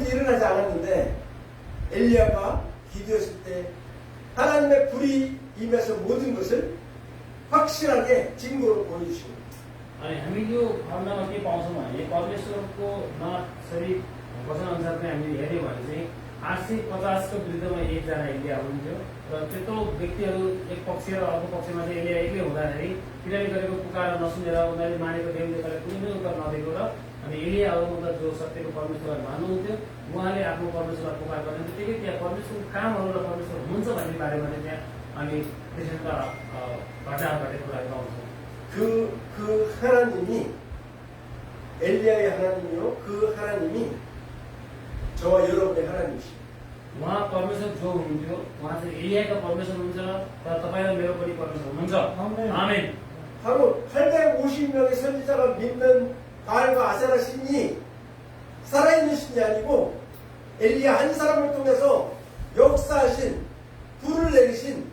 일어나지 않았는데 엘리야가 기도했을 때 하나님의 불이 임해서 모든 것을 확실하게 증거로 보여주시고. अनि हामी यो खण्डमा के पाउँछौँ भने परमेश्वरको सरी वचन अनुसार चाहिँ हामीले हेऱ्यौँ भने चाहिँ 850को विरुद्धमा एकजना एलिया हुनुहुन्थ्यो र त्यत्रो व्यक्तिहरू एक पक्ष र अर्को पक्षमा चाहिँ एलिया एक्लै हुँदाखेरि तिनीहरूले गरेको पुकार नसुनेर उनीहरूले मानेको देवदेवतालाई कुनै पनि उत्तर नदिएको र अनि एलिया मतलब जो सत्यको परमेश्वरलाई मान्नुहुन्थ्यो उहाँले आफ्नो परमेश्वरलाई पुकार गर्ने बित्तिकै त्यहाँ परमेश्वरको कामहरू र परमेश्वर हुनुहुन्छ भन्ने बारेमा चाहिँ त्यहाँ अनि त्यसरी घटना घटेको कुराहरू पाउँछौँ। 그 하나님이 엘리야의 하나님이요, 그 하나님이 저와 여러분의 하나님이십니다. उहाँ परमेश्वर जो हुनुहुन्थ्यो उहाँ चाहिँ एलियाका परमेश्वर हुनुहुन्छ र तपाईँ र मेरो पनि परमेश्वर हुनुहुन्छ। आमेन। 바로 850명의 선지자가 믿는 바알과 아세라 신이 살아있는 신이 아니고 엘리야 한 사람을 통해서 역사하신 불을 내리신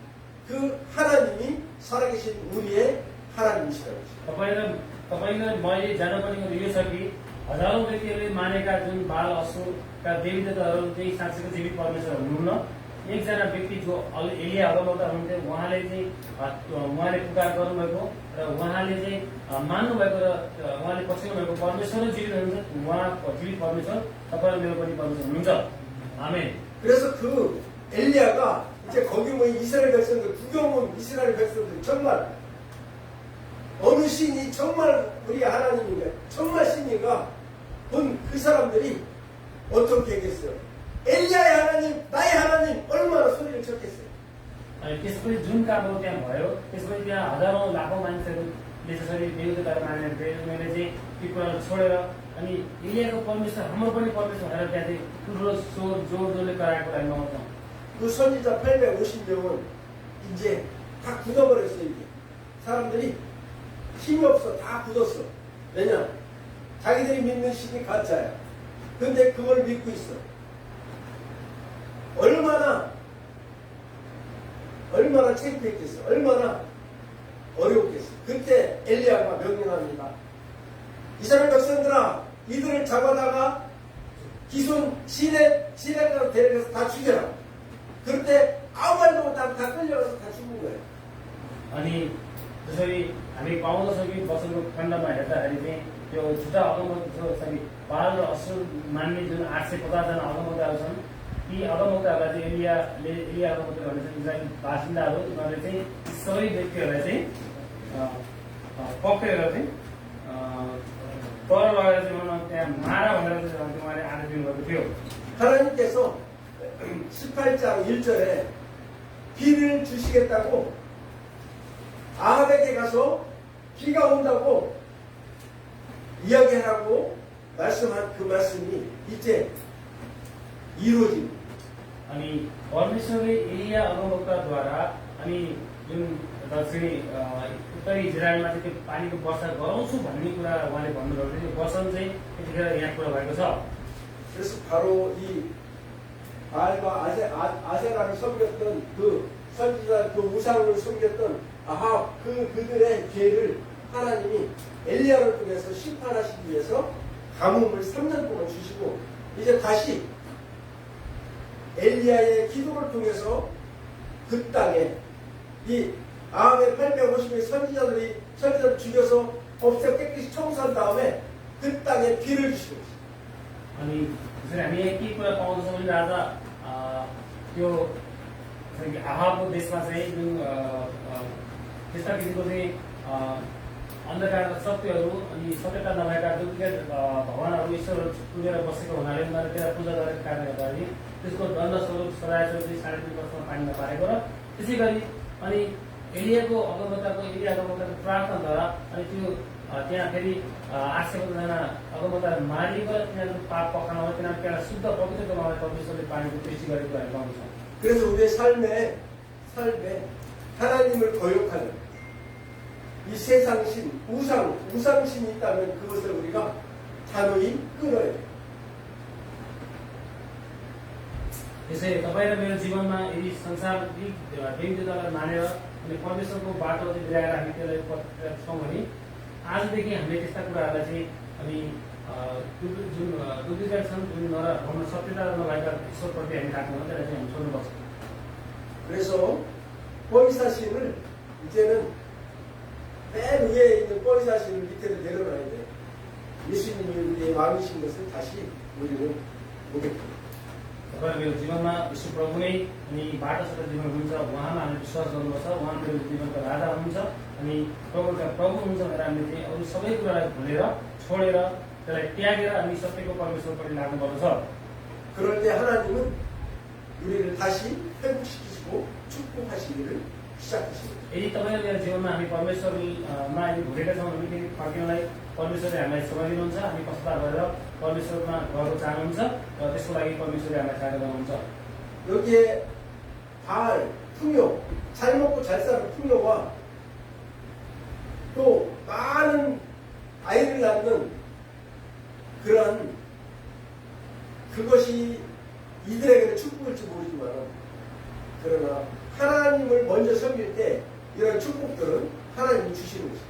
그 살아계신 우리의 하나님이시라고. तपाईँलाई मैले जानुपर्ने कुरो यो छ कि हजारौं व्यक्तिहरूले मानेका जुन बाल असुरका देवी देवताहरू चाहिँ साँच्चैको जीवित परमेश्वर हुनुहुन्न। एकजना व्यक्ति जो एलिया अगमवक्ता हुनुहुन्थ्यो, उहाँले पुकार गर्नुभएको र उहाँले चाहिँ मान्नुभएको र उहाँले पछ्याउनु भएको परमेश्वर जीवित हुनुहुन्छ। उहाँ जीवित परमेश्वर तपाईँ मेरो पनि परमेश्वर हुनुहुन्छ। आमेन। 그래서 그 엘리야가 이제 거기 뭐 이스라엘 백성들 구경 온 이스라엘 백성들 정말 어느 신이 정말 우리 하나님인가 정말 신인가 본 그 사람들이 어떻게 했겠어요? 엘리야의 하나님, 나의 하나님 얼마나 소리를 쳤겠어요? अनि त्यसपछि जुन काम त्यहाँ भयो, त्यसपछि त्यहाँ हजारौं लाखौं मानिसहरूले जसरी देवताहरू मानेर उनीहरूले चाहिँ ती कुराहरू छोडेर अनि एलियाको परमेश्वर हाम्रो पनि परमेश्वर भनेर त्यहाँ चाहिँ ठुलो जोर जोडले कराएको कुरा पाउँछौँ। 그 선지자 850명은 이제 다 굳어버렸어요. 이게 사람들이 힘이 없어, 다 굳었어. 왜냐? 자기들이 믿는 신이 가짜야. 근데 그걸 믿고 있어. 얼마나 창피했겠어. 얼마나 어려웠겠어. 그때 엘리야가 명령합니다. 이스라엘 백성들아, 이들을 잡아다가 기손 시내가로 데려가서 다 죽여라. 그럴 때 아무 말도 못하고 다 끌려가서 다 죽는 거예요. अनि जसरी हामी पाउँदछौँ कि वचनको खण्डमा हेर्दाखेरि चाहिँ त्यो झुटा अगमवक्ता बाल र असुर मान्ने जुन 850 जना अगमवक्ताहरू छन्, ती अगमवक्ताहरूलाई चाहिँ एलिया अगमवक्ता भन्ने चाहिँ इजरायल बासिन्दाहरू उनीहरूले चाहिँ सबै व्यक्तिहरूलाई चाहिँ पक्रेर चाहिँ पर लगेर चाहिँ उनीहरू त्यहाँ मारा भनेर चाहिँ उहाँले आदेश दिनुभएको थियो। 하나님께서 18장 1절에 비를 주시겠다고 아합에게 가서 비가 온다고 이야기하라고 말씀한 그 말씀이 이제 이루어집니다. अनि परमेश्वरले एलिया अगमवक्ताद्वारा अनि जुन दक्षिणी उत्तरी इजरायलमा चाहिँ त्यो पानीको वर्षा गराउँछु भन्ने कुरा उहाँले भन्नुभएको थियो। त्यो वचन चाहिँ त्यतिखेर यहाँ कुरा भएको छ। 그래서 바로 이 바알과 아세라를 섬겼던 그 선지자 그 우상을 섬겼던 아합 그들의 죄를 하나님이 엘리야를 통해서 심판하시기 위해서 가뭄을 3년 동안 주시고 이제 다시 엘리야의 기도를 통해서 그 땅에 이 아합의 850명의 선지자를 죽여서 없애 깨끗이 청소한 다음에 그 땅에 비를 주시고 있어요. अनि जसरी हामी के कुरा पाउँदछौँ भने राजा त्यो आहाबको देशमा चाहिँ जुन त्यस्ता किसिमको चाहिँ अन्धकारका शक्तिहरू अनि सत्यता नभएका डुप्लिकेट भगवानहरू ईश्वरहरू पुगेर बसेको हुनाले उनीहरूले त्यसलाई पूजा गरेको कारणले गर्दाखेरि त्यसको दण्डस्वरूप सजाय चाहिँ 3.5 वर्षमा पानी नपारेको र त्यसै गरी अनि एलिया अगमवक्ताको प्रार्थनाद्वारा अनि त्यो त्यहाँ फेरि 850 जना अगमवक्ताहरू मारिएको र तिनीहरूको पाप पखाउन तिनीहरू त्यहाँ शुद्ध पवित्र बनाउने परमेश्वरले पानीको सृष्टि गरेको हामी पाउँछौँ। 그래서 우리의 삶에 하나님을 거역하는 이 세상신, 우상신이 있다면 그것을 우리가 단호히 끊어야 돼요. त्यसैले तपाईँ र मेरो जीवनमा यदि संसारिक देवतालाई मानेर अनि परमेश्वरको बाटो चाहिँ बिराएर हामी त्यसलाई छौँ भने आजदेखि हामीले त्यस्ता कुराहरूलाई चाहिँ हामी जुन डुप्लिकेट छन् जुन हाम्रो सत्यता नभएका ईश्वरप्रति हामी राख्नु त्यसलाई चाहिँ हामी छोड्नुपर्छ। 그래서 뽀이사신을 이제는 맨 위에 있는 뽀이사신을 밑으로 내려놔야 돼요. 예수님이 우리의 왕이신 것을 다시 우리는 보게 됩니다. तपाईँ मेरो जीवनमा विश्व प्रभु नै अनि बाटो सत्य जीवन हुनुहुन्छ, उहाँमा हामीले विश्वास गर्नुपर्छ। उहाँ मेरो जीवनको राजा हुनुहुन्छ अनि प्रभुका प्रभु हुनुहुन्छ भनेर हामीले चाहिँ अरू सबै कुरालाई भुलेर छोडेर त्यसलाई त्यागेर हामी सत्यको परमेश्वरपट्टि लाग्नुपर्दछ। 그럴 때 하나님은 우리를 다시 회복시키시고 축복하시기를 시작하십니다. यदि तपाईँ मेरो जीवनमा हामी परमेश्वरमा यदि भुलेका छौँ भने फेरि फर्किनलाई परमेश्वरले हामीलाई समय दिनुहुन्छ। हामी पश्चाताप गरेर परमेश्वरमा गएको चाहनुहुन्छ र त्यसको लागि परमेश्वरले हामीलाई सहायता गर्नुहुन्छ। 여기에 바알, 풍요, 잘 먹고 잘 사는 풍요와 또 많은 아이를 낳는 그러한 그것이 이들에게는 축복일지 모르지만 그러나 하나님을 먼저 섬길 때 이런 축복들은 하나님이 주시는 것입니다.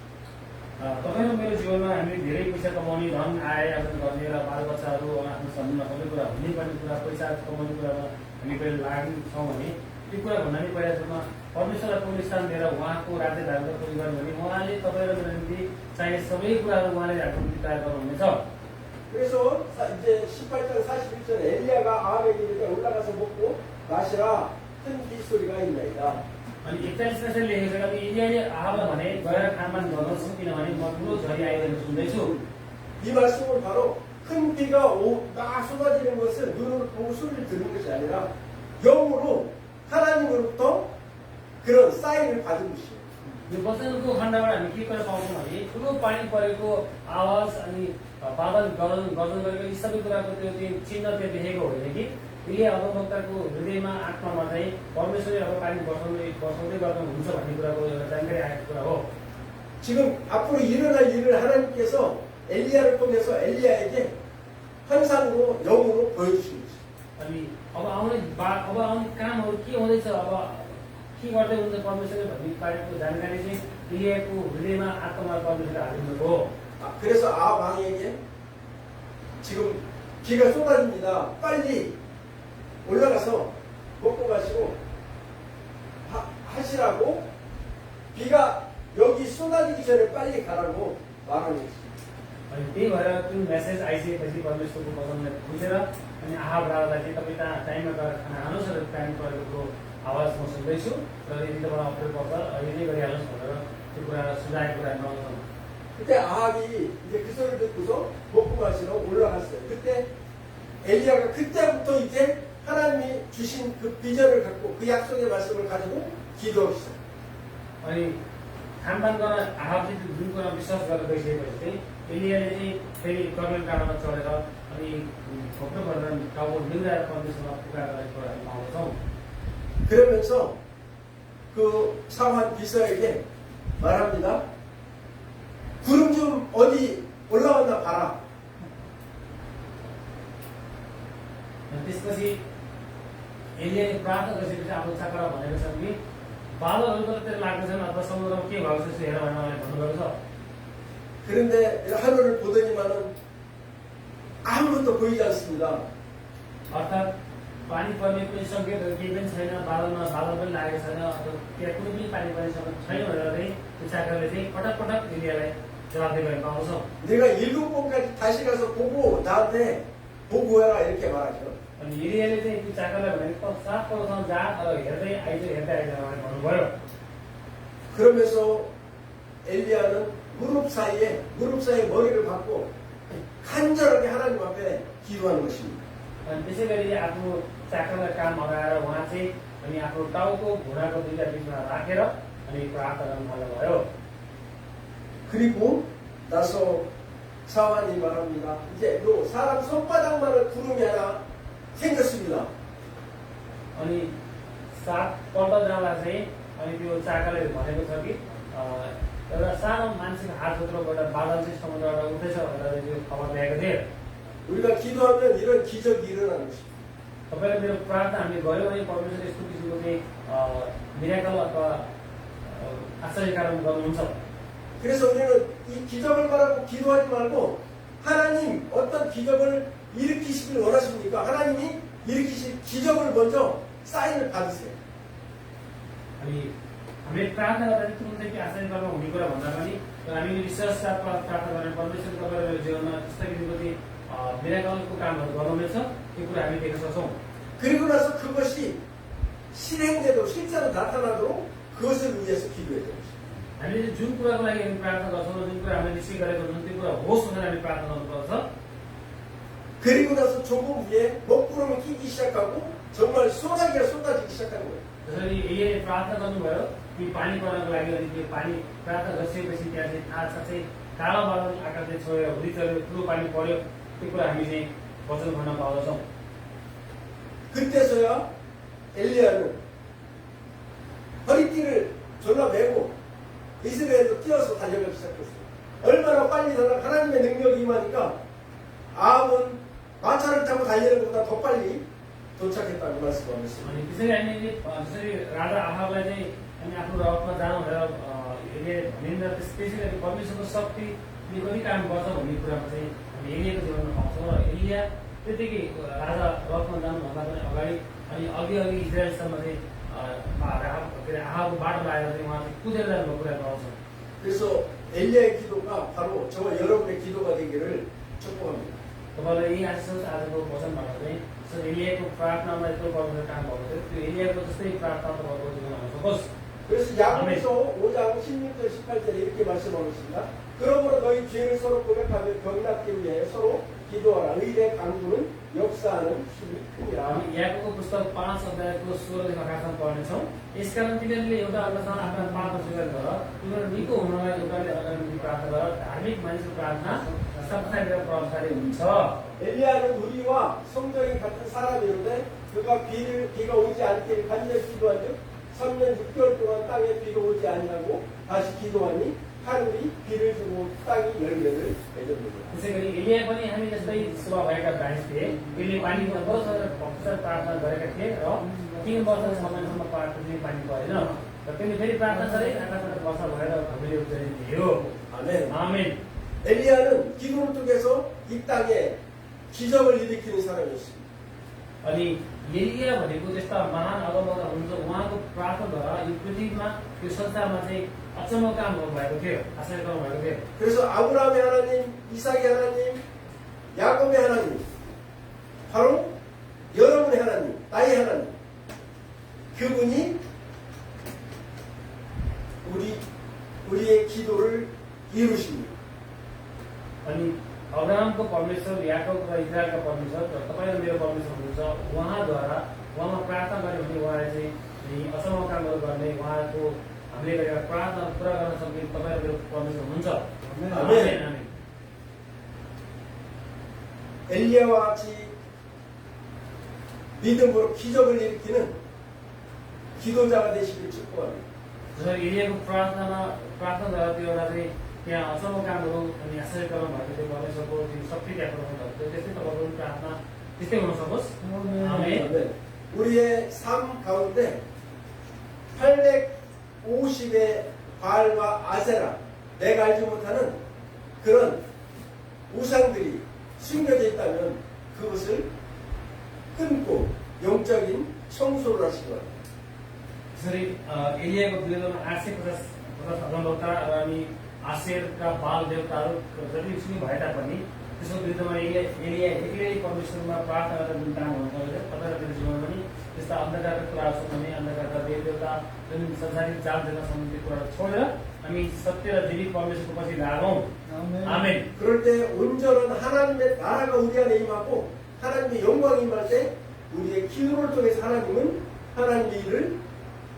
तपाईँ र मेरो जीवनमा हामीले धेरै पैसा कमाउने धन आय आर्जन गर्ने र बालबच्चाहरू आफ्नो सम्बन्धमा सबै कुरा हुनुपर्ने कुरा पैसा कमाउने कुरामा हामी कहिले लाग्छौँ भने त्यो कुरा भन्दा नि पहिला सुरुमा परमेश्वरलाई पहिलो स्थान दिएर उहाँको राज्य धारणको खोजी गर्नु भने उहाँले तपाईँ र मेरो निम्ति चाहिने सबै कुराहरू उहाँले हाम्रो निम्ति तयार गर्नुहुनेछ। 그래서 이제 18장 41절에 엘리야가 아합에게 이르되 올라가서 먹고 마시라 큰 빗소리가 있나이다. अनि 41 मा चाहिँ लेखेको छ कि एलियाले आहाबलाई भने गएर खानपान गर्नुहोस् किनभने म ठुलो झरी आइरहेको सुन्दैछु। 이 말씀은 바로 큰 비가 막 쏟아지는 것을 눈으로 보고 소리를 듣는 것이 아니라 영으로 하나님으로부터 그런 사인을 받은 것이에요. यो वचनको खण्डबाट हामी के कुरा पाउँछौँ भने ठुलो पानी परेको आवाज अनि बादल गर्जन गरेको यी सबै कुराको त्यो चिन्ह त्यो देखेको होइन कि एलिया अगमवक्ताको हृदयमा आत्मामा चाहिँ परमेश्वरले अब पानी बर्साउँदै गर्नुहुन्छ भन्ने कुराको एउटा जानकारी आएको कुरा हो। 지금 앞으로 일어날 일을 하나님께서 엘리야를 통해서 엘리야에게 환상으로 영으로 보여주시는 것이죠. अनि अब आउने कामहरू के हुँदैछ अब के गर्दै हुन्छ परमेश्वरले भन्ने बारेको जानकारी चाहिँ एलियाको हृदयमा आत्मामा परमेश्वरले हालिदिनुभएको हो। 그래서 아합 왕에게 지금 비가 쏟아집니다. 빨리 올라가서 먹고 마시고 하시라고 비가 여기 쏟아지기 전에 빨리 가라고 말하는 거지. अनि त्यही भएर जुन मेसेज आइसकेपछि परमेश्वरको वचनलाई बुझेर अनि आहाब राजालाई चाहिँ तपाईँ त्यहाँ टाइममा गएर खाना हाल्नुहोस् र टाइम परेको आवाज म सुन्दैछु र यदि तपाईँ अप्ठ्यारो पर्छ अहिले नै गरिहाल्नुहोस् भनेर त्यो कुरा सुझाएको कुरा नगर्नु। 그때 아합이 이제 그 소리를 듣고서 먹고 마시러 올라갔어요. 그때 엘리야가 그때부터 이제 하나님이 주신 그 비전을 갖고 그 약속의 말씀을 가지고 기도하기 시작해요. अनि खानपान गर्न आहाबले जुन कुरा विश्वास गरेर गइसकेपछि चाहिँ एलियाले चाहिँ फेरि कर्मेल डाँडामा चढेर अनि भक्तो गरेर टाउको निहुराएर परमेश्वरमा पुकारेर कुरा हामी पाउँछौँ। 그러면서 그 상황 비서에게 말합니다. 구름 좀 어디 올라왔나 봐라. त्यसपछि एलियाले प्रार्थना गरेपछि आफ्नो चाकरा भनेको छ कि बादलहरू कतातिर लाग्दैछन् अथवा समुद्रमा के भएको छ हेर भनेर उहाँले भन्नुभएको छ। 그런데 하늘을 보더니만은 아무것도 보이지 않습니다. अर्थात् पानी पर्ने कुनै सङ्केतहरू केही पनि छैन, बादलमा बादल पनि लागेको छैन अथवा त्यहाँ कुनै पनि पानी पर्ने छैन भनेर चाहिँ त्यो चाकरले चाहिँ पटक पटक एलियालाई जवाब दिएको पाउँछौँ। 내가 7번까지 다시 가서 보고 나한테 보고해라 이렇게 말하죠. अनि एलियाले चाहिँ त्यो चाकरलाई भनेको 7 पल्टसम्म जा हेर्दै आइज भनेर भन्नुभयो। 그러면서 엘리야는 무릎 사이에 머리를 박고 간절하게 하나님 앞에 기도하는 것입니다. अनि त्यसै गरी आफ्नो चाकरलाई काम हराएर उहाँ चाहिँ अनि आफ्नो टाउको घुँडाको दुईटा बिचमा राखेर अनि प्रार्थना गर्नु थाल्नुभयो। 그리고 나서 사환이 말합니다. 이제 요 사람 손바닥만한 구름이 하나 생겼습니다. अनि 7 पल्ट जाँदा चाहिँ अनि त्यो चाकरले भनेको छ कि एउटा सानो मान्छेको हात भित्रबाट बादल चाहिँ समुद्रबाट उठ्दैछ भनेर त्यो खबर ल्याएको थिए। 우리가 기도하면 이런 기적이 일어나는 것입니다. तपाईँले मेरो प्रार्थना हामीले गऱ्यौँ भने परमेश्वरले यस्तो किसिमको चाहिँ मिराकल अथवा आश्चर्य कारण गर्नुहुन्छ। 그래서 우리는 이 기적을 바라고 기도하지 말고 하나님 어떤 기적을 일으키시길 원하십니까? 하나님이 일으키실 기적을 먼저 사인을 받으세요. अनि हामीले प्रार्थना गर्दा चाहिँ तुरुन्तै कि आश्चर्य कर्म हुने कुरा भन्दा पनि हामीले विश्वास साथ प्रार्थना गर्ने परमेश्वर तपाईँको जीवनमा त्यस्तो किसिमको चाहिँ मिराकलको कामहरू गर्नुहुनेछ त्यो कुरा हामी देख्न सक्छौँ। 그리고 나서 그것이 실행되도록 실제로 나타나도록 그것을 위해서 기도해야 됩니다. हामीले जुन कुराको लागि हामी प्रार्थना गर्छौँ जुन कुरा हामीले निश्चय गरेको हुन्छ त्यो कुरा होस् भनेर हामी प्रार्थना गर्नुपर्छ। 그리고 나서 조금 후에 먹구름이 끼기 시작하고 정말 소나기가 쏟아지기 시작하는 거예요. त्यसरी एलियाले प्रार्थना गर्नुभयो कि पानी पर्नको लागि अनि त्यो पानी प्रार्थना गरिसकेपछि त्यहाँ चाहिँ साँच्चै कालो बादल आकाशले छोएर हुरी चल्यो ठुलो पानी पर्यो त्यो कुरा हामी चाहिँ वचन भन्न पाउँदछौँ। 그때서야 엘리야는 허리띠를 졸라매고 이스라엘로 뛰어서 달려가기 시작했어요. 얼마나 빨리 달라 하나님의 능력이 임하니까 아합은 마차를 타고 달리는 것보다 더 빨리 도착했다고 말씀하셨습니다. अनि त्यसरी हामीले त्यसरी राजा आहाबलाई चाहिँ अनि आफ्नो रथमा जानु भनेर यसले भनिन्छ त्यसपछि परमेश्वरको शक्तिले पनि काम गर्छ भन्ने कुरामा चाहिँ हामी एलियाको जीवनमा पाउँछौँ र एलिया त्यतिकै राजा रथमा जानुभन्दा पनि अगाडि अनि अघि इजरायलसम्म चाहिँ आहाबको बाटो लागेर चाहिँ उहाँ चाहिँ कुदेर जानुको कुरा पाउँछौँ। 그래서 엘리야의 기도가 바로 저와 여러분의 기도가 되기를 축복합니다. तपाईँलाई यही आशा छ आजको वचनबाट चाहिँ एलियाको प्रार्थनामा यत्रो गर्नु काम भएको थियो त्यो एलियाको जस्तै प्रार्थना तपाईँको जीवनमा हुन सकोस्। 그래서 야고보서 5장 16절 18절에 이렇게 말씀하고 있습니다. 그러므로 너희 죄를 서로 고백하며 경납기 위해 서로 기도하라. 의의 강구는 역사하는 힘이 크니라. याकोबको पुस्तक 5 अध्यायको 16 देखि 18 पढ्नेछौँ। यसकारण तिनीहरूले एउटा अर्कासँग आफ्ना पाप स्वीकार गर, तिनीहरू निको हुनलाई एउटाले अर्काको प्रार्थना गर, धार्मिक मानिसको प्रार्थना सबैतिर प्रभावकारी हुन्छ। 엘리야는 우리와 성정이 같은 사람이었는데 그가 비가 오지 않기를 간절히 기도한 즉 3년 6개월 동안 땅에 비가 오지 아니하고 다시 기도하니 하늘이 비를 주고 땅이 열매를 맺었느니라. त्यसैगरी एलिया पनि हामी जस्तै स्वभाव भएका मानिस थिए। उनले पानीको वर्षहरू भक्तसँग प्रार्थना गरेका थिए र 3 वर्षसम्म पानी परेन र त्यसले फेरि प्रार्थना गरे आकाशबाट वर्षा भएर हामीले उब्जनी थियो। 아멘. आमेन। 엘리야는 기도를 통해서 이 땅에 기적을 일으키는 사람이었습니다. अनि एलिया भनेको त्यस्ता महान अगमवक्ता हुनुहुन्छ उहाँको प्रार्थनाद्वारा यो पृथ्वीमा यो संसारमा चाहिँ अचम्म काम गर्नुभएको थियो, आश्चर्य गर्नुभएको थियो। 그래서 아브라함의 하나님, 이삭의 하나님, 야곱의 하나님, 바로 여러분의 하나님, 나의 하나님, 그분이 우리의 기도를 이루십니다. अनि अब्राहमको परमेश्वर, याकोब र इजरायलका परमेश्वर र तपाईँ र मेरो परमेश्वर हुनुहुन्छ। उहाँमा प्रार्थना गऱ्यो भने उहाँले चाहिँ अचम्म कामहरू गर्ने, उहाँको हामीले गरेका प्रार्थना पुरा गर्न सक्ने तपाईँ र मेरो परमेश्वर हुनुहुन्छ। आमेन। 엘리야와 같이 믿음으로 기적을 일으키는 기도자가 되시길 축복합니다. जसरी एलियाको प्रार्थनाद्वारा त्यो एउटा चाहिँ त्यहाँ अचम्म कामहरू अनि आश्चर्य गर्नु भएको थियो, परमेश्वरको त्यो शक्ति त्यहाँ पुऱ्याउनु भएको थियो। त्यस्तै तपाईँको प्रार्थना त्यस्तै हुन सकोस्। आमेन। 우리의 삶 가운데 850의 바알과 아세라, 내가 알지 못하는 그런 우상들이 숨겨져 있다면 그것을 끊고 영적인 청소를 하시기 바랍니다. त्यसरी एलियाको विरुद्धमा 850 अगमवक्ता अनि आशेरका बाल देवताहरू जति सुनि भए तापनि त्यसको विरुद्धमा एलिया एक्लै परमेश्वरमा प्रार्थना गरेर जुन काम गर्नुभयो तपाईँ र मेरो जीवनमा पनि त्यस्ता अन्धकारका कुराहरू छन् भने अन्धकारका देव देवता जुन संसारिक जाल देवता सम्बन्धी कुराहरू छोडेर हामी सत्य र जीवित परमेश्वरको पछि लागौँ। आमेन। 그럴 때 온전한 하나님의 나라가 우리 안에 임하고 하나님의 영광이 임할 때 우리의 기도를 통해서 하나님은 하나님의 일을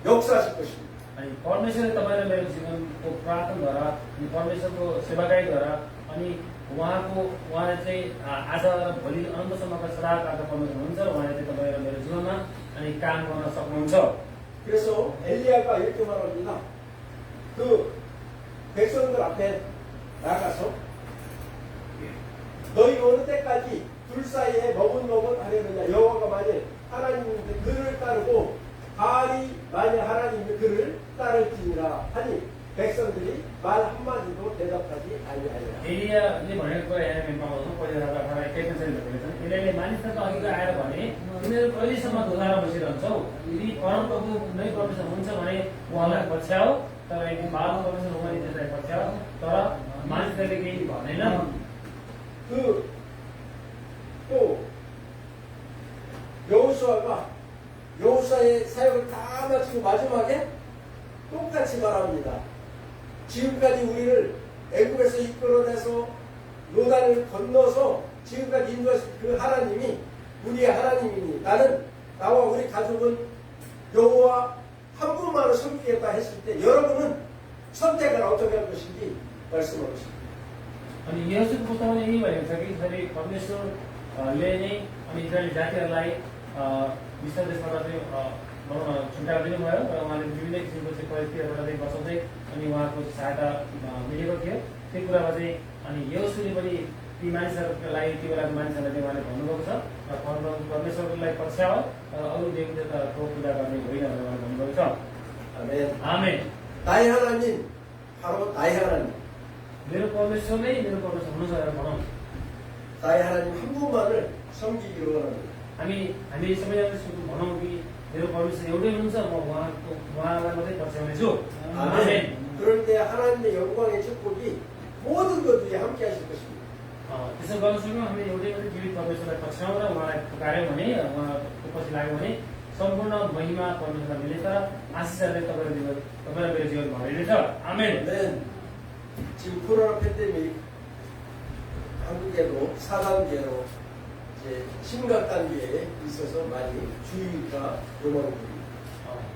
역사하실 것입니다. अनि परमेश्वरले तपाईँ र मेरो जीवनको प्रार्थनाद्वारा अनि परमेश्वरको सेवाकाईद्वारा अनि उहाँले चाहिँ आज र भोलि अनन्तसम्मका सदाकालका परमेश्वर हुनुहुन्छ र उहाँले चाहिँ तपाईँ र मेरो जीवनमा अनि काम गर्न सक्नुहुन्छ। 그래서 엘리야가 이렇게 말합니다. 그 백성들 앞에 나가서 너희 어느 때까지 둘 사이에 머뭇머뭇하려느냐. 여호와가 만일 하나님인데 그를 따르고 바알이 만일 하나님의 그를 따를지니라 하니 백성들이 말 한마디도 대답하지 아니하리라. एलियाले भनेको कुरा यहाँ हामी पाउँछौँ। पहिला राजा 21 भनेको छ एलियाले मानिसहरूको अघि आएर भने तिमीहरू कहिलेसम्म धोकामा बसिरहन्छौ, यदि परमप्रभु नै परमेश्वर हुन्छ भने उहाँलाई पछ्याओ, तर यदि बाल परमेश्वर हुँदैन त्यसलाई पछ्याओ, तर मानिसहरूले केही भनेनन्। 또 여호수아의 사역을 다 마치고 마지막에 똑같이 말합니다. 지금까지 우리를 애굽에서 이끌어내서 요단을 건너서 지금까지 인도하신 그 하나님이 우리의 하나님이니 나와 우리 가족은 여호와 한 분만을 섬기겠다 했을 때 여러분은 선택을 어떻게 할 것인지 말씀하고 있습니다. अनि यहोशूको पुस्तकमा यही भनेको छ कि जसरी परमेश्वरले नै अनि इजरायली जातिहरूलाई मिस्र देशबाट चाहिँ छुट्याएर दिनुभयो र उहाँले विभिन्न किसिमको चाहिँ परिस्थितिहरूबाट चाहिँ बचाउँदै अनि उहाँको सहायता मिलेको थियो। त्यो कुरामा चाहिँ अनि यहोशूले पनि ती मानिसहरूलाई त्यो बेलाको मानिसहरूलाई चाहिँ उहाँले भन्नुभएको छ र परमेश्वरलाई पछ्याओ र अरू देवताको पूजा गर्ने होइन भनेर उहाँले भन्नुभएको छ। 아멘. आमेन। 나의 하나님 바로 나의 하나님, मेरो परमेश्वर नै मेरो परमेश्वर हुनुहुन्छ भनेर भनौँ। 나의 하나님 한 분만을 섬기기를 원합니다. हामी सबैजना भनौँ कि मेरो परमेश्वर एउटै हुनुहुन्छ, म उहाँलाई मात्रै पछ्याउनेछु। 아멘. 그럴 때 하나님의 영광의 축복이 모든 것 위에 함께 하실 것입니다. त्यसो गर्न सक्यौँ हामी एउटै मात्रै जीवित परमेश्वरलाई पछ्याउँ र उहाँलाई पुकार्यौँ भने, उहाँको पछि लाग्यौँ भने सम्पूर्ण महिमा परमेश्वरलाई मिल्नेछ, आशिषहरूले तपाईँलाई मेरो जीवनमा भरिनेछ। आमेन। 지금 코로나 팬데믹 한국에도 4단계로 이제 심각 단계에 있어서 많이 주의가 요망됩니다.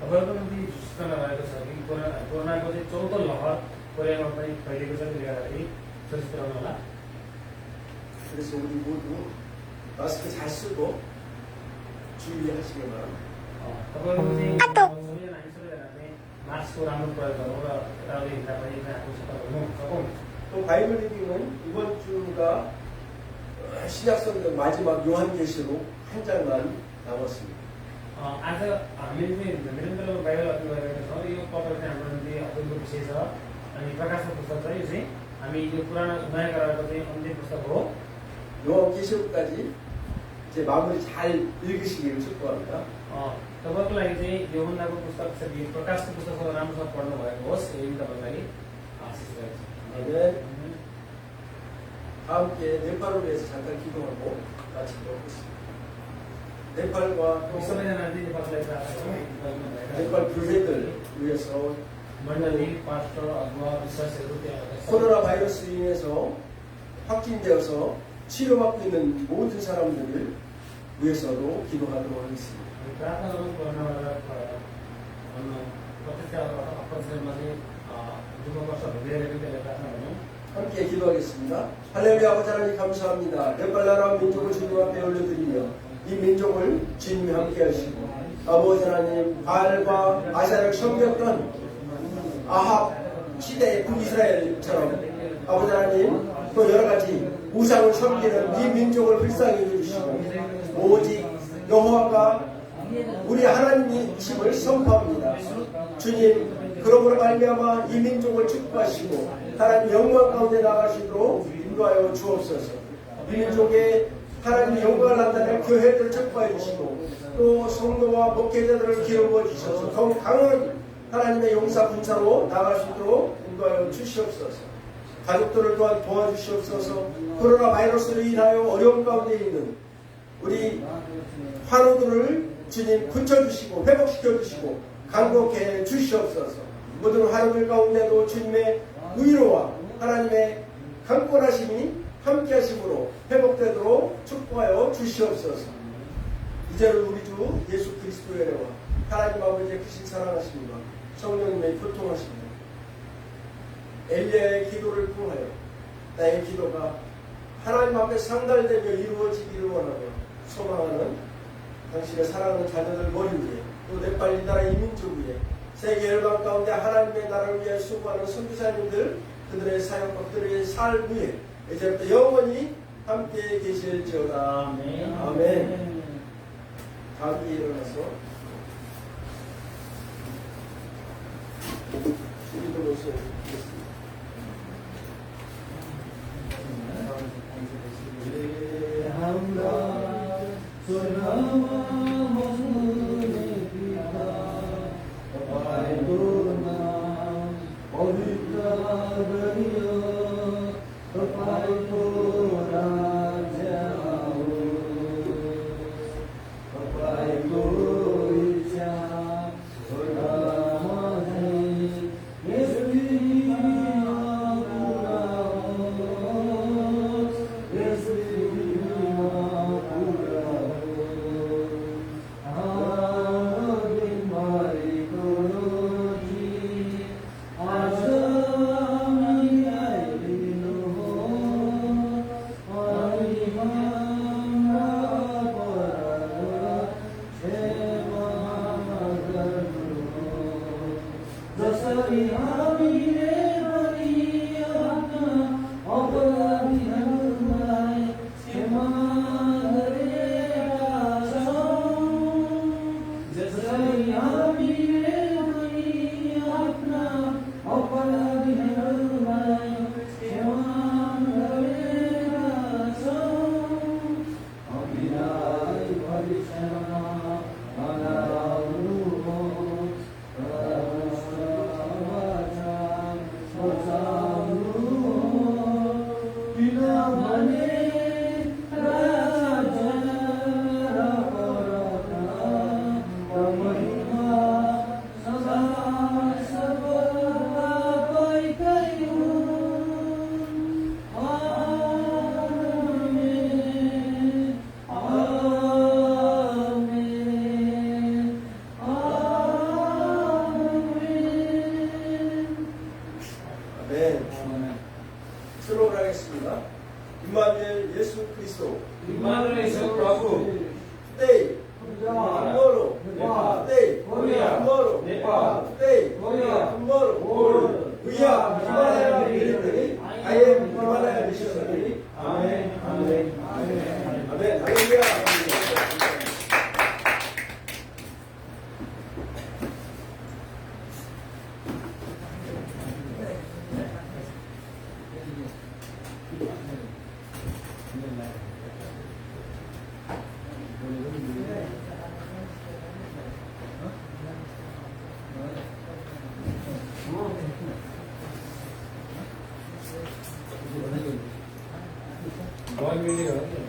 तपाईँहरूको निम्ति सूचना रहेको छ कि कोरोनाको चाहिँ चौथो लहर कोरियामा पनि फैलिएको छ, त्यसले गर्दाखेरि सचेत रहनु होला। 그래서 우리 모두 마스크 잘 쓰고 주의하시기 바랍니다. तपाईँहरू चाहिँ सबैजना हामी सबैजना चाहिँ मास्कको राम्रो प्रयोग गरौँ र यताउति हिँड्दा पनि आफू सतर्क हुनु सकौँ। 또 바이블 리딩은 이번 주가 신약성경 마지막 요한계시록 한 장만 남았습니다. आज हामीले चाहिँ निरन्तर बाइबल अध्ययन गरिरहेका छौँ। यो पत्र चाहिँ हाम्रो निम्ति अध्ययनको विषय छ अनि प्रकाशको पुस्तक छ। यो चाहिँ हामी यो पुरानो नयाँ करारको चाहिँ अन्तिम पुस्तक हो। 요한계시록까지 이제 마무리 잘 읽으시기를 축복합니다. तपाईँको लागि चाहिँ योहन्नाको पुस्तक छ कि प्रकाशको पुस्तकको राम्रोसँग पढ्नु भएको होस्, यही तपाईँको लागि आशिष रहेको छ। 다 함께 네팔을 위해서 잠깐 기도하고 마치도록 하겠습니다. 네팔과 또 सबैजना चाहिँ नेपाललाई प्रार्थना गरौँ। 네팔 교회들 위해서 मण्डली पास्टर अगुवा विश्वासहरू त्यहाँ 코로나 바이러스 인해서 확진되어서 치료받고 있는 모든 사람들을 위해서도 기도하도록 하겠습니다. प्रार्थना गरौँ। कोरोनाबाट प्रत्यक्ष अप्रत्यक्षमा चाहिँ दुःख कष्ट भोगिरहेको त्यसलाई प्रार्थना गरौँ। 함께 기도하겠습니다. 할렐루야 아버지 하나님 감사합니다. 네팔 나라 민족을 주님 앞에 올려드리며 이 민족을 주님이 함께 하시고 아버지 하나님 바알과 아샤를 섬겼던 아합 시대의 북이스라엘처럼 아버지 하나님 또 여러가지 우상을 섬기는 이 민족을 불쌍히 해주시고 오직 여호와가 우리 하나님이심을 선포합니다. 주님 그러므로 말미암아 이 민족을 축복하시고 하나님 영광 가운데 나가시도록 인도하여 주옵소서. 이 민족의 하나님 영광을 나타낼 교회들을 축복해 주시고 또 성도와 목회자들을 기름부어 주셔서 더욱 강한 하나님의 용사 군사로 나갈 수 있도록 인도하여 주시옵소서. 가족들을 또한 도와주시옵소서. 코로나 바이러스로 인하여 어려운 가운데 있는 우리 환우들을 주님 고쳐주시고 회복시켜주시고 강복해 해 주시옵소서. 모든 환우들 가운데도 주님의 위로와 하나님의 강권하심이 함께하심으로 회복되도록 축복하여 주시옵소서. 이제는 우리 주 예수 그리스도의 은혜와 하나님 아버지의 크신 사랑하심과 성령님의 교통하심과 엘리야의 기도를 통하여 나의 기도가 하나님 앞에 상달되며 이루어지기를 원하며 소망하는 당신의 사랑하는 자녀들 머리 위에 또 네팔 이 나라 이민족 위에 세계 열방 가운데 하나님의 나라를 위해 수고하는 선교사님들 그들의 사역과 그들의 삶 위에 이제부터 영원히 함께 계실지어다. 아멘. 아멘. 다음에 일어나서 주기도로 드리겠습니다. अपना 아멘. 아멘. 수록을 하겠습니다. 임마누엘 예수 그리스도. इमानुएल यीशु प्रभु Today, tomorrow, today, tomorrow, today, tomorrow. We are Himalaya military. I am Himalaya missionary. 아멘. 아멘. 아멘. 아멘. 할렐루야. $1 million